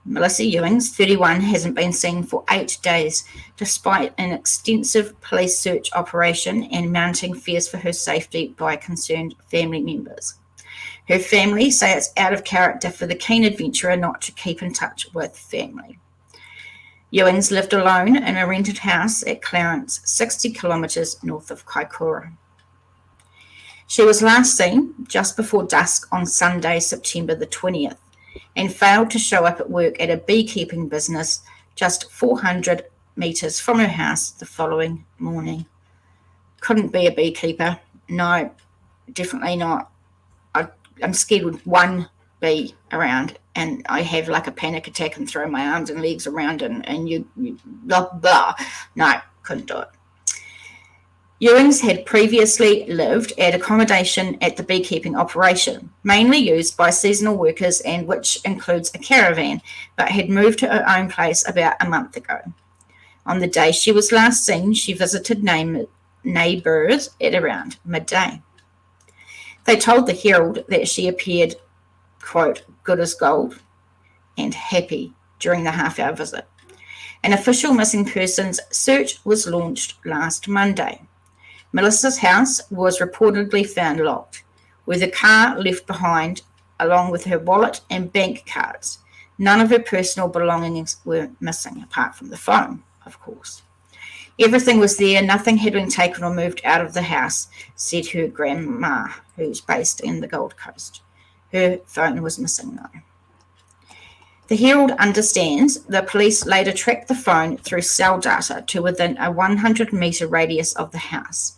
Melissa Ewings, 31, hasn't been seen for 8 days, despite an extensive police search operation and mounting fears for her safety by concerned family members. Her family say it's out of character for the keen adventurer not to keep in touch with family. Ewings lived alone in a rented house at Clarence, 60 kilometres north of Kaikoura. She was last seen just before dusk on Sunday, September the 20th, and failed to show up at work at a beekeeping business just 400 metres from her house the following morning. Couldn't be a beekeeper. No, definitely not. I'm scared with one bee around and I have like a panic attack and throw my arms and legs around and you blah, blah. No, couldn't do it. Ewings had previously lived at accommodation at the beekeeping operation, mainly used by seasonal workers and which includes a caravan, but had moved to her own place about a month ago. On the day she was last seen, she visited neighbours at around midday. They told the Herald that she appeared, quote, good as gold and happy during the half-hour visit. An official missing persons search was launched last Monday. Melissa's house was reportedly found locked, with a car left behind along with her wallet and bank cards. None of her personal belongings were missing, apart from the phone, of course. Everything was there, nothing had been taken or moved out of the house, said her grandma, who's based in the Gold Coast. Her phone was missing, though. The Herald understands the police later tracked the phone through cell data to within a 100-metre radius of the house.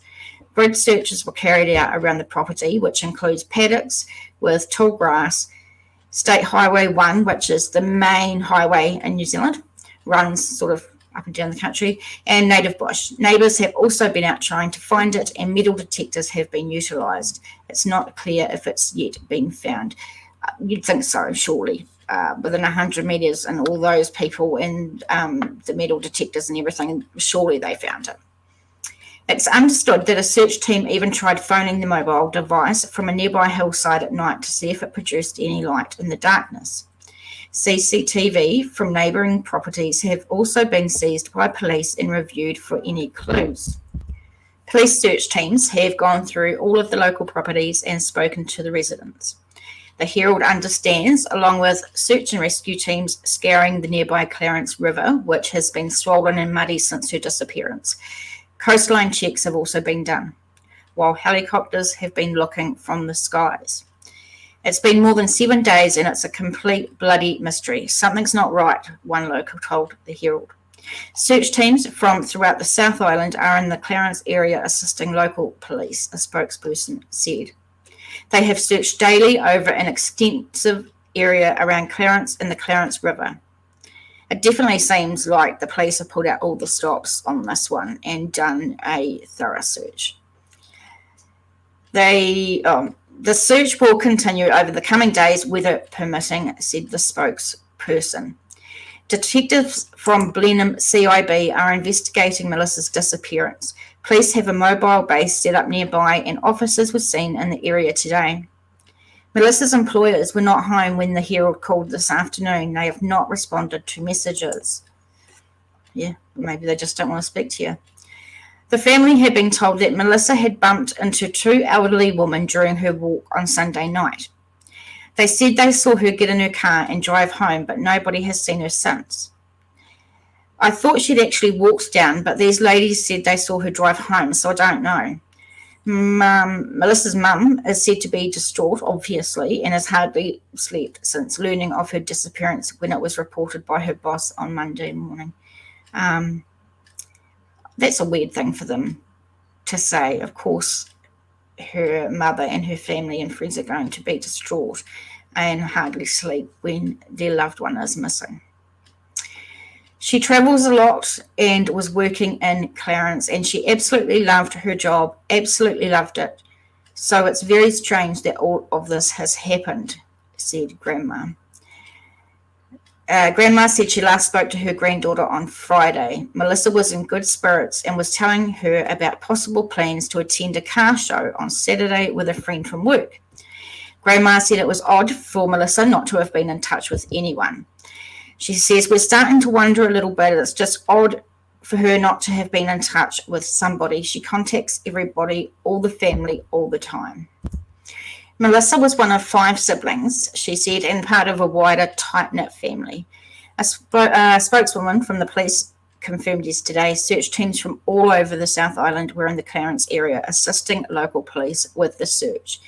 Grid searches were carried out around the property, which includes paddocks with tall grass. State Highway 1, which is the main highway in New Zealand, runs sort of up and down the country, and native bush. Neighbours have also been out trying to find it, and metal detectors have been utilised. It's not clear if it's yet been found. You'd think so, surely. Within 100 metres and all those people and the metal detectors and everything, surely they found it. It's understood that a search team even tried phoning the mobile device from a nearby hillside at night to see if it produced any light in the darkness. CCTV from neighbouring properties have also been seized by police and reviewed for any clues. Police search teams have gone through all of the local properties and spoken to the residents. The Herald understands, along with search and rescue teams scouring the nearby Clarence River, which has been swollen and muddy since her disappearance. Coastline checks have also been done, while helicopters have been looking from the skies. It's been more than 7 days and it's a complete bloody mystery. Something's not right, one local told the Herald. Search teams from throughout the South Island are in the Clarence area assisting local police, a spokesperson said. They have searched daily over an extensive area around Clarence and the Clarence River. It definitely seems like the police have pulled out all the stops on this one and done a thorough search. The search will continue over the coming days, weather permitting, said the spokesperson. Detectives from Blenheim CIB are investigating Melissa's disappearance. Police have a mobile base set up nearby and officers were seen in the area today. Melissa's employers were not home when the Herald called this afternoon. They have not responded to messages. Yeah, maybe they just don't want to speak to you. The family had been told that Melissa had bumped into two elderly women during her walk on Sunday night. They said they saw her get in her car and drive home, but nobody has seen her since. I thought she'd actually walked down, but these ladies said they saw her drive home, so I don't know. Melissa's mum is said to be distraught, obviously, and has hardly slept since learning of her disappearance when it was reported by her boss on Monday morning. That's a weird thing for them to say. Of course, her mother and her family and friends are going to be distraught and hardly sleep when their loved one is missing. She travels a lot and was working in Clarence, and she absolutely loved her job, absolutely loved it. So it's very strange that all of this has happened, said Grandma. Grandma said she last spoke to her granddaughter on Friday. Melissa was in good spirits and was telling her about possible plans to attend a car show on Saturday with a friend from work. Grandma said it was odd for Melissa not to have been in touch with anyone. She says, we're starting to wonder a little bit. It's just odd for her not to have been in touch with somebody. She contacts everybody, all the family, all the time. Melissa was one of 5 siblings, she said, and part of a wider, tight-knit family. A spokeswoman from the police confirmed yesterday, search teams from all over the South Island were in the Clarence area, assisting local police with the search.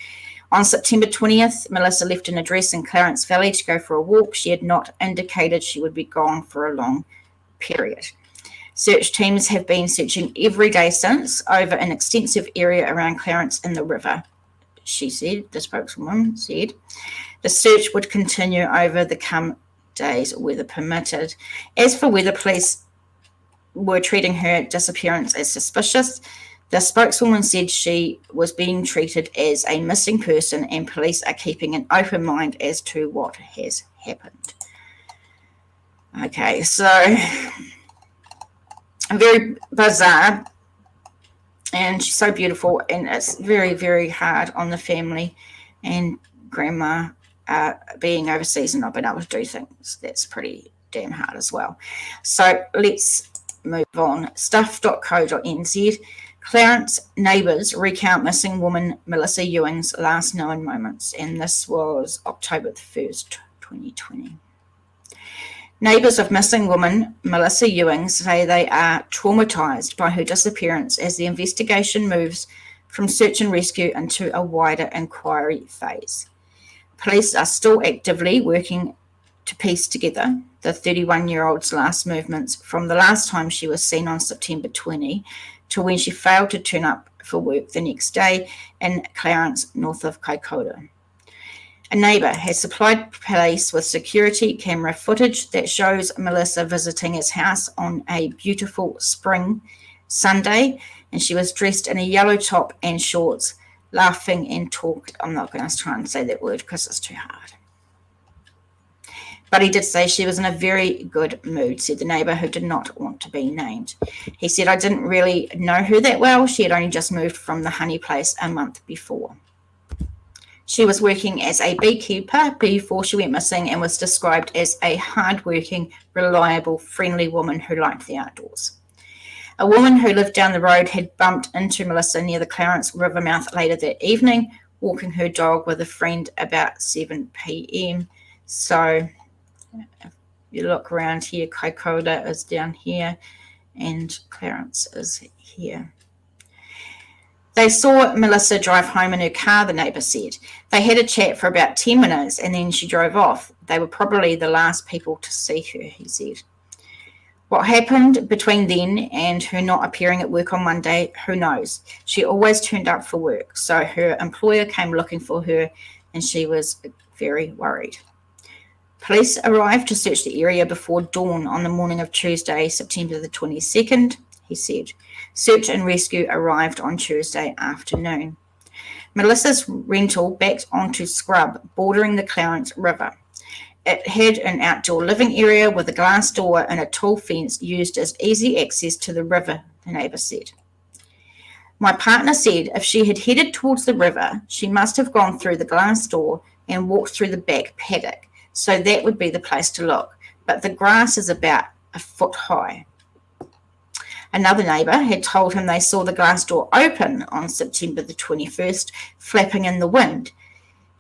On September 20th, Melissa left an address in Clarence Valley to go for a walk. She had not indicated she would be gone for a long period. Search teams have been searching every day since over an extensive area around Clarence and the river, she said, the spokeswoman said. The search would continue over the coming days, weather permitted. As for whether police were treating her disappearance as suspicious, the spokeswoman said she was being treated as a missing person and police are keeping an open mind as to what has happened. Okay, so very bizarre, and she's so beautiful, and it's very, very hard on the family and grandma being overseas and not being able to do things. That's pretty damn hard as well. So let's move on. Stuff.co.nz. Clarence neighbours recount missing woman Melissa Ewing's last known moments, and this was October the 1st, 2020. Neighbours of missing woman Melissa Ewing say they are traumatised by her disappearance as the investigation moves from search and rescue into a wider inquiry phase. Police are still actively working to piece together the 31-year-old's last movements from the last time she was seen on September 20 to when she failed to turn up for work the next day in Clarence, north of Kaikoura. A neighbour has supplied police with security camera footage that shows Melissa visiting his house on a beautiful spring Sunday, and she was dressed in a yellow top and shorts, laughing and talking. I'm not going to try and say that word because it's too hard. But he did say she was in a very good mood, said the neighbour who did not want to be named. He said, I didn't really know her that well. She had only just moved from the honey place a month before. She was working as a beekeeper before she went missing and was described as a hard-working, reliable, friendly woman who liked the outdoors. A woman who lived down the road had bumped into Melissa near the Clarence River mouth later that evening, walking her dog with a friend about 7 p.m. So if you look around here, Kaikoura is down here and Clarence is here. They saw Melissa drive home in her car, the neighbour said. They had a chat for about 10 minutes and then she drove off. They were probably the last people to see her, he said. What happened between then and her not appearing at work on Monday, who knows? She always turned up for work, so her employer came looking for her and she was very worried. Police arrived to search the area before dawn on the morning of Tuesday, September the 22nd, he said. Search and rescue arrived on Tuesday afternoon. Melissa's rental backed onto scrub bordering the Clarence River. It had an outdoor living area with a glass door and a tall fence used as easy access to the river, the neighbour said. My partner said if she had headed towards the river, she must have gone through the glass door and walked through the back paddock, so that would be the place to look, but the grass is about a foot high. Another neighbour had told him they saw the glass door open on September the 21st, flapping in the wind.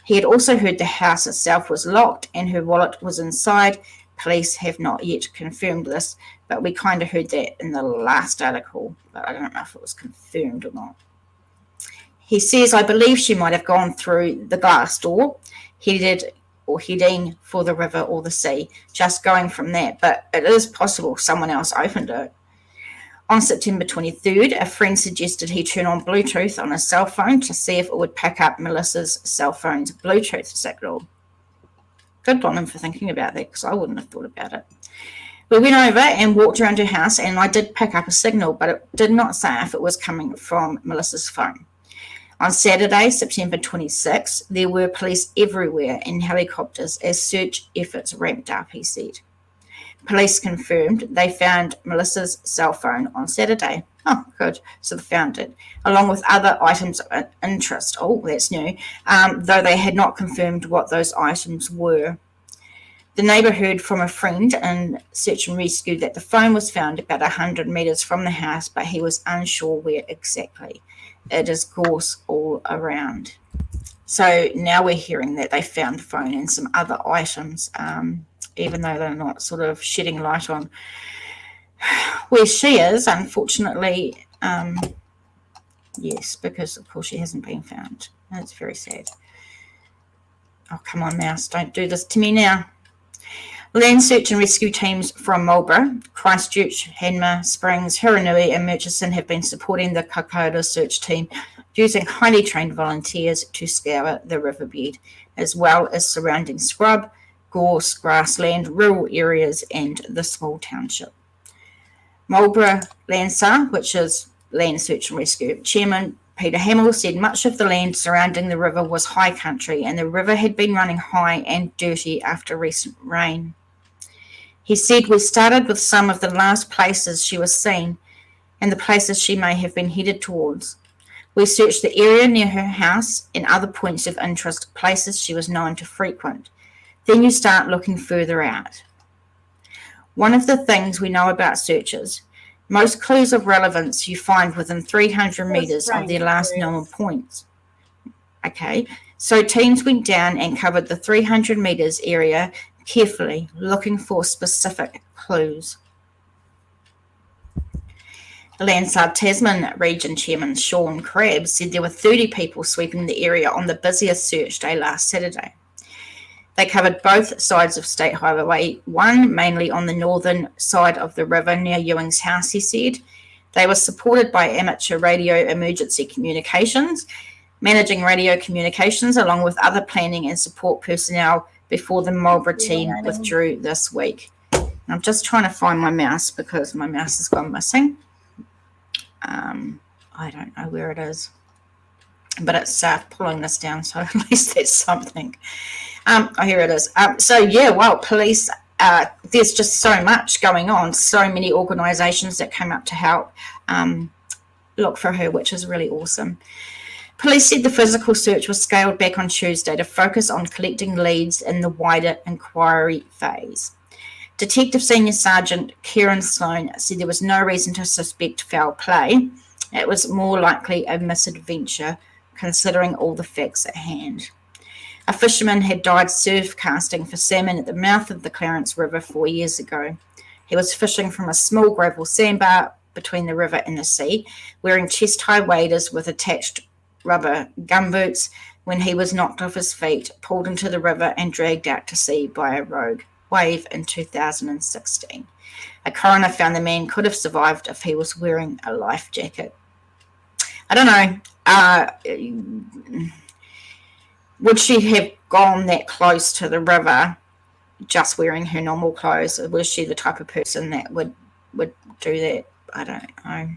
He had also heard the house itself was locked and her wallet was inside. Police have not yet confirmed this, but we kind of heard that in the last article, but I don't know if it was confirmed or not. He says, I believe she might have gone through the glass door, heading for the river or the sea, just going from that, but it is possible someone else opened it. On September 23rd, a friend suggested he turn on Bluetooth on his cell phone to see if it would pick up Melissa's cell phone's Bluetooth signal. Good on him for thinking about that, because I wouldn't have thought about it. We went over and walked around her house, and I did pick up a signal, but it did not say if it was coming from Melissa's phone. On Saturday, September 26th, there were police everywhere and helicopters as search efforts ramped up, he said. Police confirmed they found Melissa's cell phone on Saturday. Oh, good. So they found it, along with other items of interest. Oh, that's new. Though they had not confirmed what those items were. The neighbour heard from a friend in search and rescue that the phone was found about 100 metres from the house, but he was unsure where exactly. It is gorse all around. So now we're hearing that they found the phone and some other items, even though they're not sort of shedding light on where she is, unfortunately, yes, because of course she hasn't been found. That's very sad. Oh, come on, mouse, don't do this to me now. Land search and rescue teams from Marlborough, Christchurch, Hanmer, Springs, Hiranui and Murchison have been supporting the Kaikoura search team using highly trained volunteers to scour the riverbed, as well as surrounding scrub, gorse, grassland, rural areas and the small township. Marlborough Landsar, which is Land Search and Rescue Chairman Peter Hamill, said much of the land surrounding the river was high country and the river had been running high and dirty after recent rain. He said, "We started with some of the last places she was seen and the places she may have been headed towards. We searched the area near her house and other points of interest, places she was known to frequent. Then you start looking further out. One of the things we know about searches, most clues of relevance you find within 300 metres of their last known points." Okay, so teams went down and covered the 300 metres area carefully, looking for specific clues. The Landsar Tasman Region Chairman Sean Crabb said there were 30 people sweeping the area on the busiest search day last Saturday. They covered both sides of State Highway 1, mainly on the northern side of the river near Ewing's house, he said. They were supported by amateur radio emergency communications, managing radio communications along with other planning and support personnel before the Marlborough team withdrew this week. I'm just trying to find my mouse because my mouse has gone missing. I don't know where it is, but it's pulling this down, so at least that's something. Here it is. Police, there's just so much going on, so many organisations that came up to help look for her, which is really awesome. Police said the physical search was scaled back on Tuesday to focus on collecting leads in the wider inquiry phase. Detective Senior Sergeant Kieran Sloan said there was no reason to suspect foul play. It was more likely a misadventure, considering all the facts at hand. A fisherman had died surf casting for salmon at the mouth of the Clarence River 4 years ago. He was fishing from a small gravel sandbar between the river and the sea, wearing chest-high waders with attached rubber gumboots when he was knocked off his feet, pulled into the river and dragged out to sea by a rogue wave in 2016. A coroner found the man could have survived if he was wearing a life jacket. I don't know. Would she have gone that close to the river just wearing her normal clothes? Or was she the type of person that would do that? I don't know.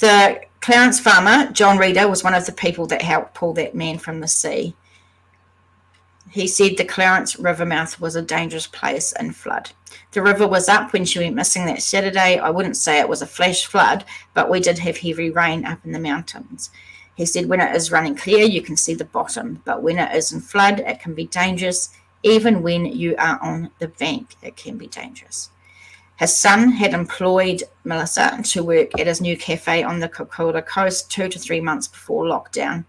The Clarence farmer, John Reeder, was one of the people that helped pull that man from the sea. He said the Clarence River mouth was a dangerous place in flood. The river was up when she went missing that Saturday. I wouldn't say it was a flash flood, but we did have heavy rain up in the mountains. He said when it is running clear, you can see the bottom, but when it is in flood, it can be dangerous. Even when you are on the bank, it can be dangerous. His son had employed Melissa to work at his new cafe on the Kaikoura coast 2 to 3 months before lockdown.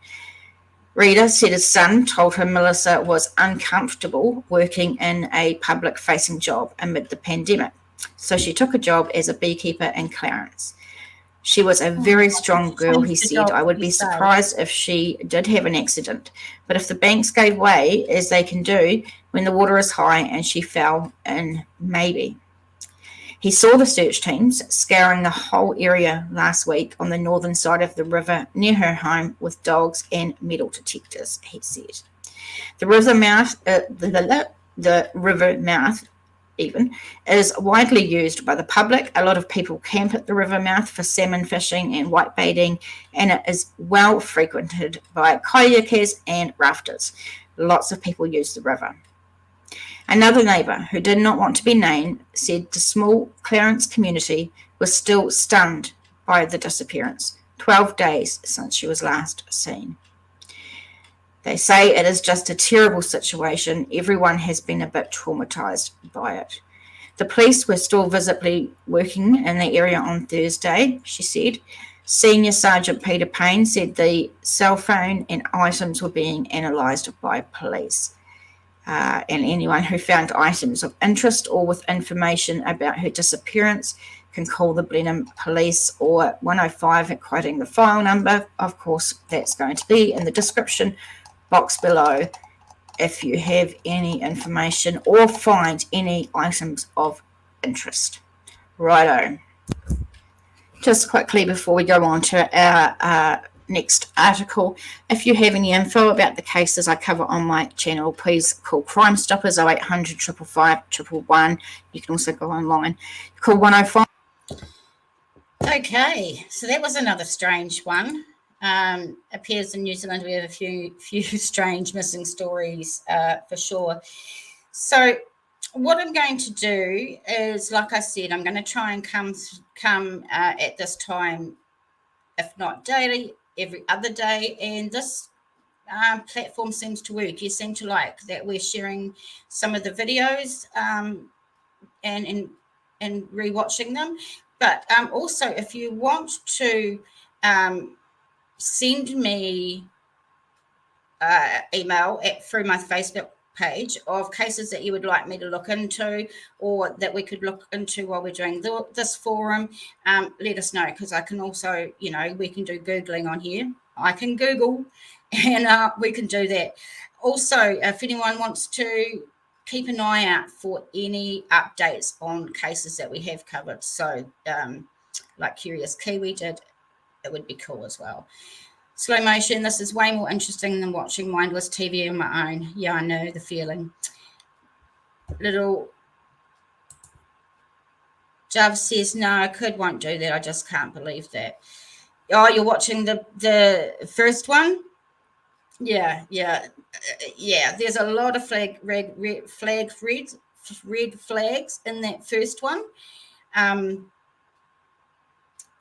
Reeder said his son told him Melissa was uncomfortable working in a public-facing job amid the pandemic, so she took a job as a beekeeper in Clarence. She was a very strong girl, he said. I would be surprised if she did have an accident, but if the banks gave way, as they can do when the water is high and she fell in, maybe. He saw the search teams scouring the whole area last week on the northern side of the river near her home with dogs and metal detectors, he said. The river mouth, is widely used by the public. A lot of people camp at the river mouth for salmon fishing and whitebaiting, and it is well frequented by kayakers and rafters. Lots of people use the river. Another neighbour, who did not want to be named, said the small Clarence community was still stunned by the disappearance, 12 days since she was last seen. They say it is just a terrible situation. Everyone has been a bit traumatised by it. The police were still visibly working in the area on Thursday, she said. Senior Sergeant Peter Payne said the cell phone and items were being analysed by police. And anyone who found items of interest or with information about her disappearance can call the Blenheim Police or 105, quoting the file number. Of course, that's going to be in the description box below if you have any information or find any items of interest. Righto. Just quickly before we go on to our next article, if you have any info about the cases I cover on my channel, please call Crime Stoppers 0800 555 111. You can also go online. Call 105. Okay, so that was another strange one. Appears in New Zealand we have a few strange missing stories for sure. So what I'm going to do is, like I said, I'm going to try and come at this time, if not daily, every other day. And this platform seems to work. You seem to like that we're sharing some of the videos and rewatching them. But also, if you want to send me email through my Facebook page of cases that you would like me to look into or that we could look into while we're doing this forum, let us know, because I can also, we can do Googling on here. I can Google and we can do that. Also, if anyone wants to keep an eye out for any updates on cases that we have covered. So like Curious Kiwi did, it would be cool as well. Slow motion, this is way more interesting than watching mindless TV on my own. Yeah, I know the feeling. Little Dove says, no, I won't do that. I just can't believe that. Oh, you're watching the first one? Yeah. There's a lot of red flags in that first one.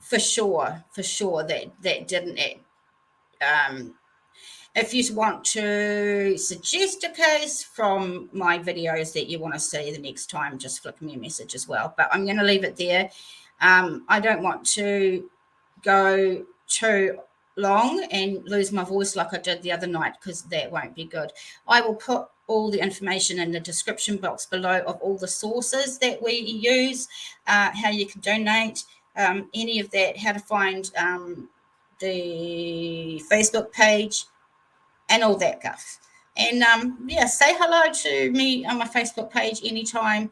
For sure, that didn't. If you want to suggest a case from my videos that you want to see the next time, just flick me a message as well. But I'm going to leave it there. I don't want to go too long and lose my voice like I did the other night, because that won't be good. I will put all the information in the description box below of all the sources that we use, how you can donate, any of that, how to find the Facebook page and all that guff. And say hello to me on my Facebook page anytime.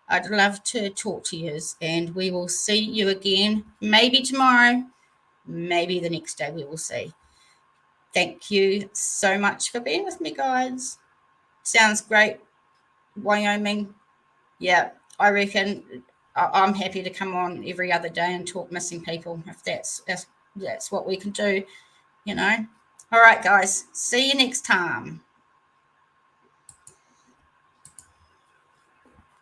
I'd love to talk to you, and we will see you again, maybe tomorrow, maybe the next day. We will see. Thank you so much for being with me, guys. Sounds great. Wyoming. Yeah, I reckon I'm happy to come on every other day and talk missing people, if that's what we can do, All right, guys. See you next time.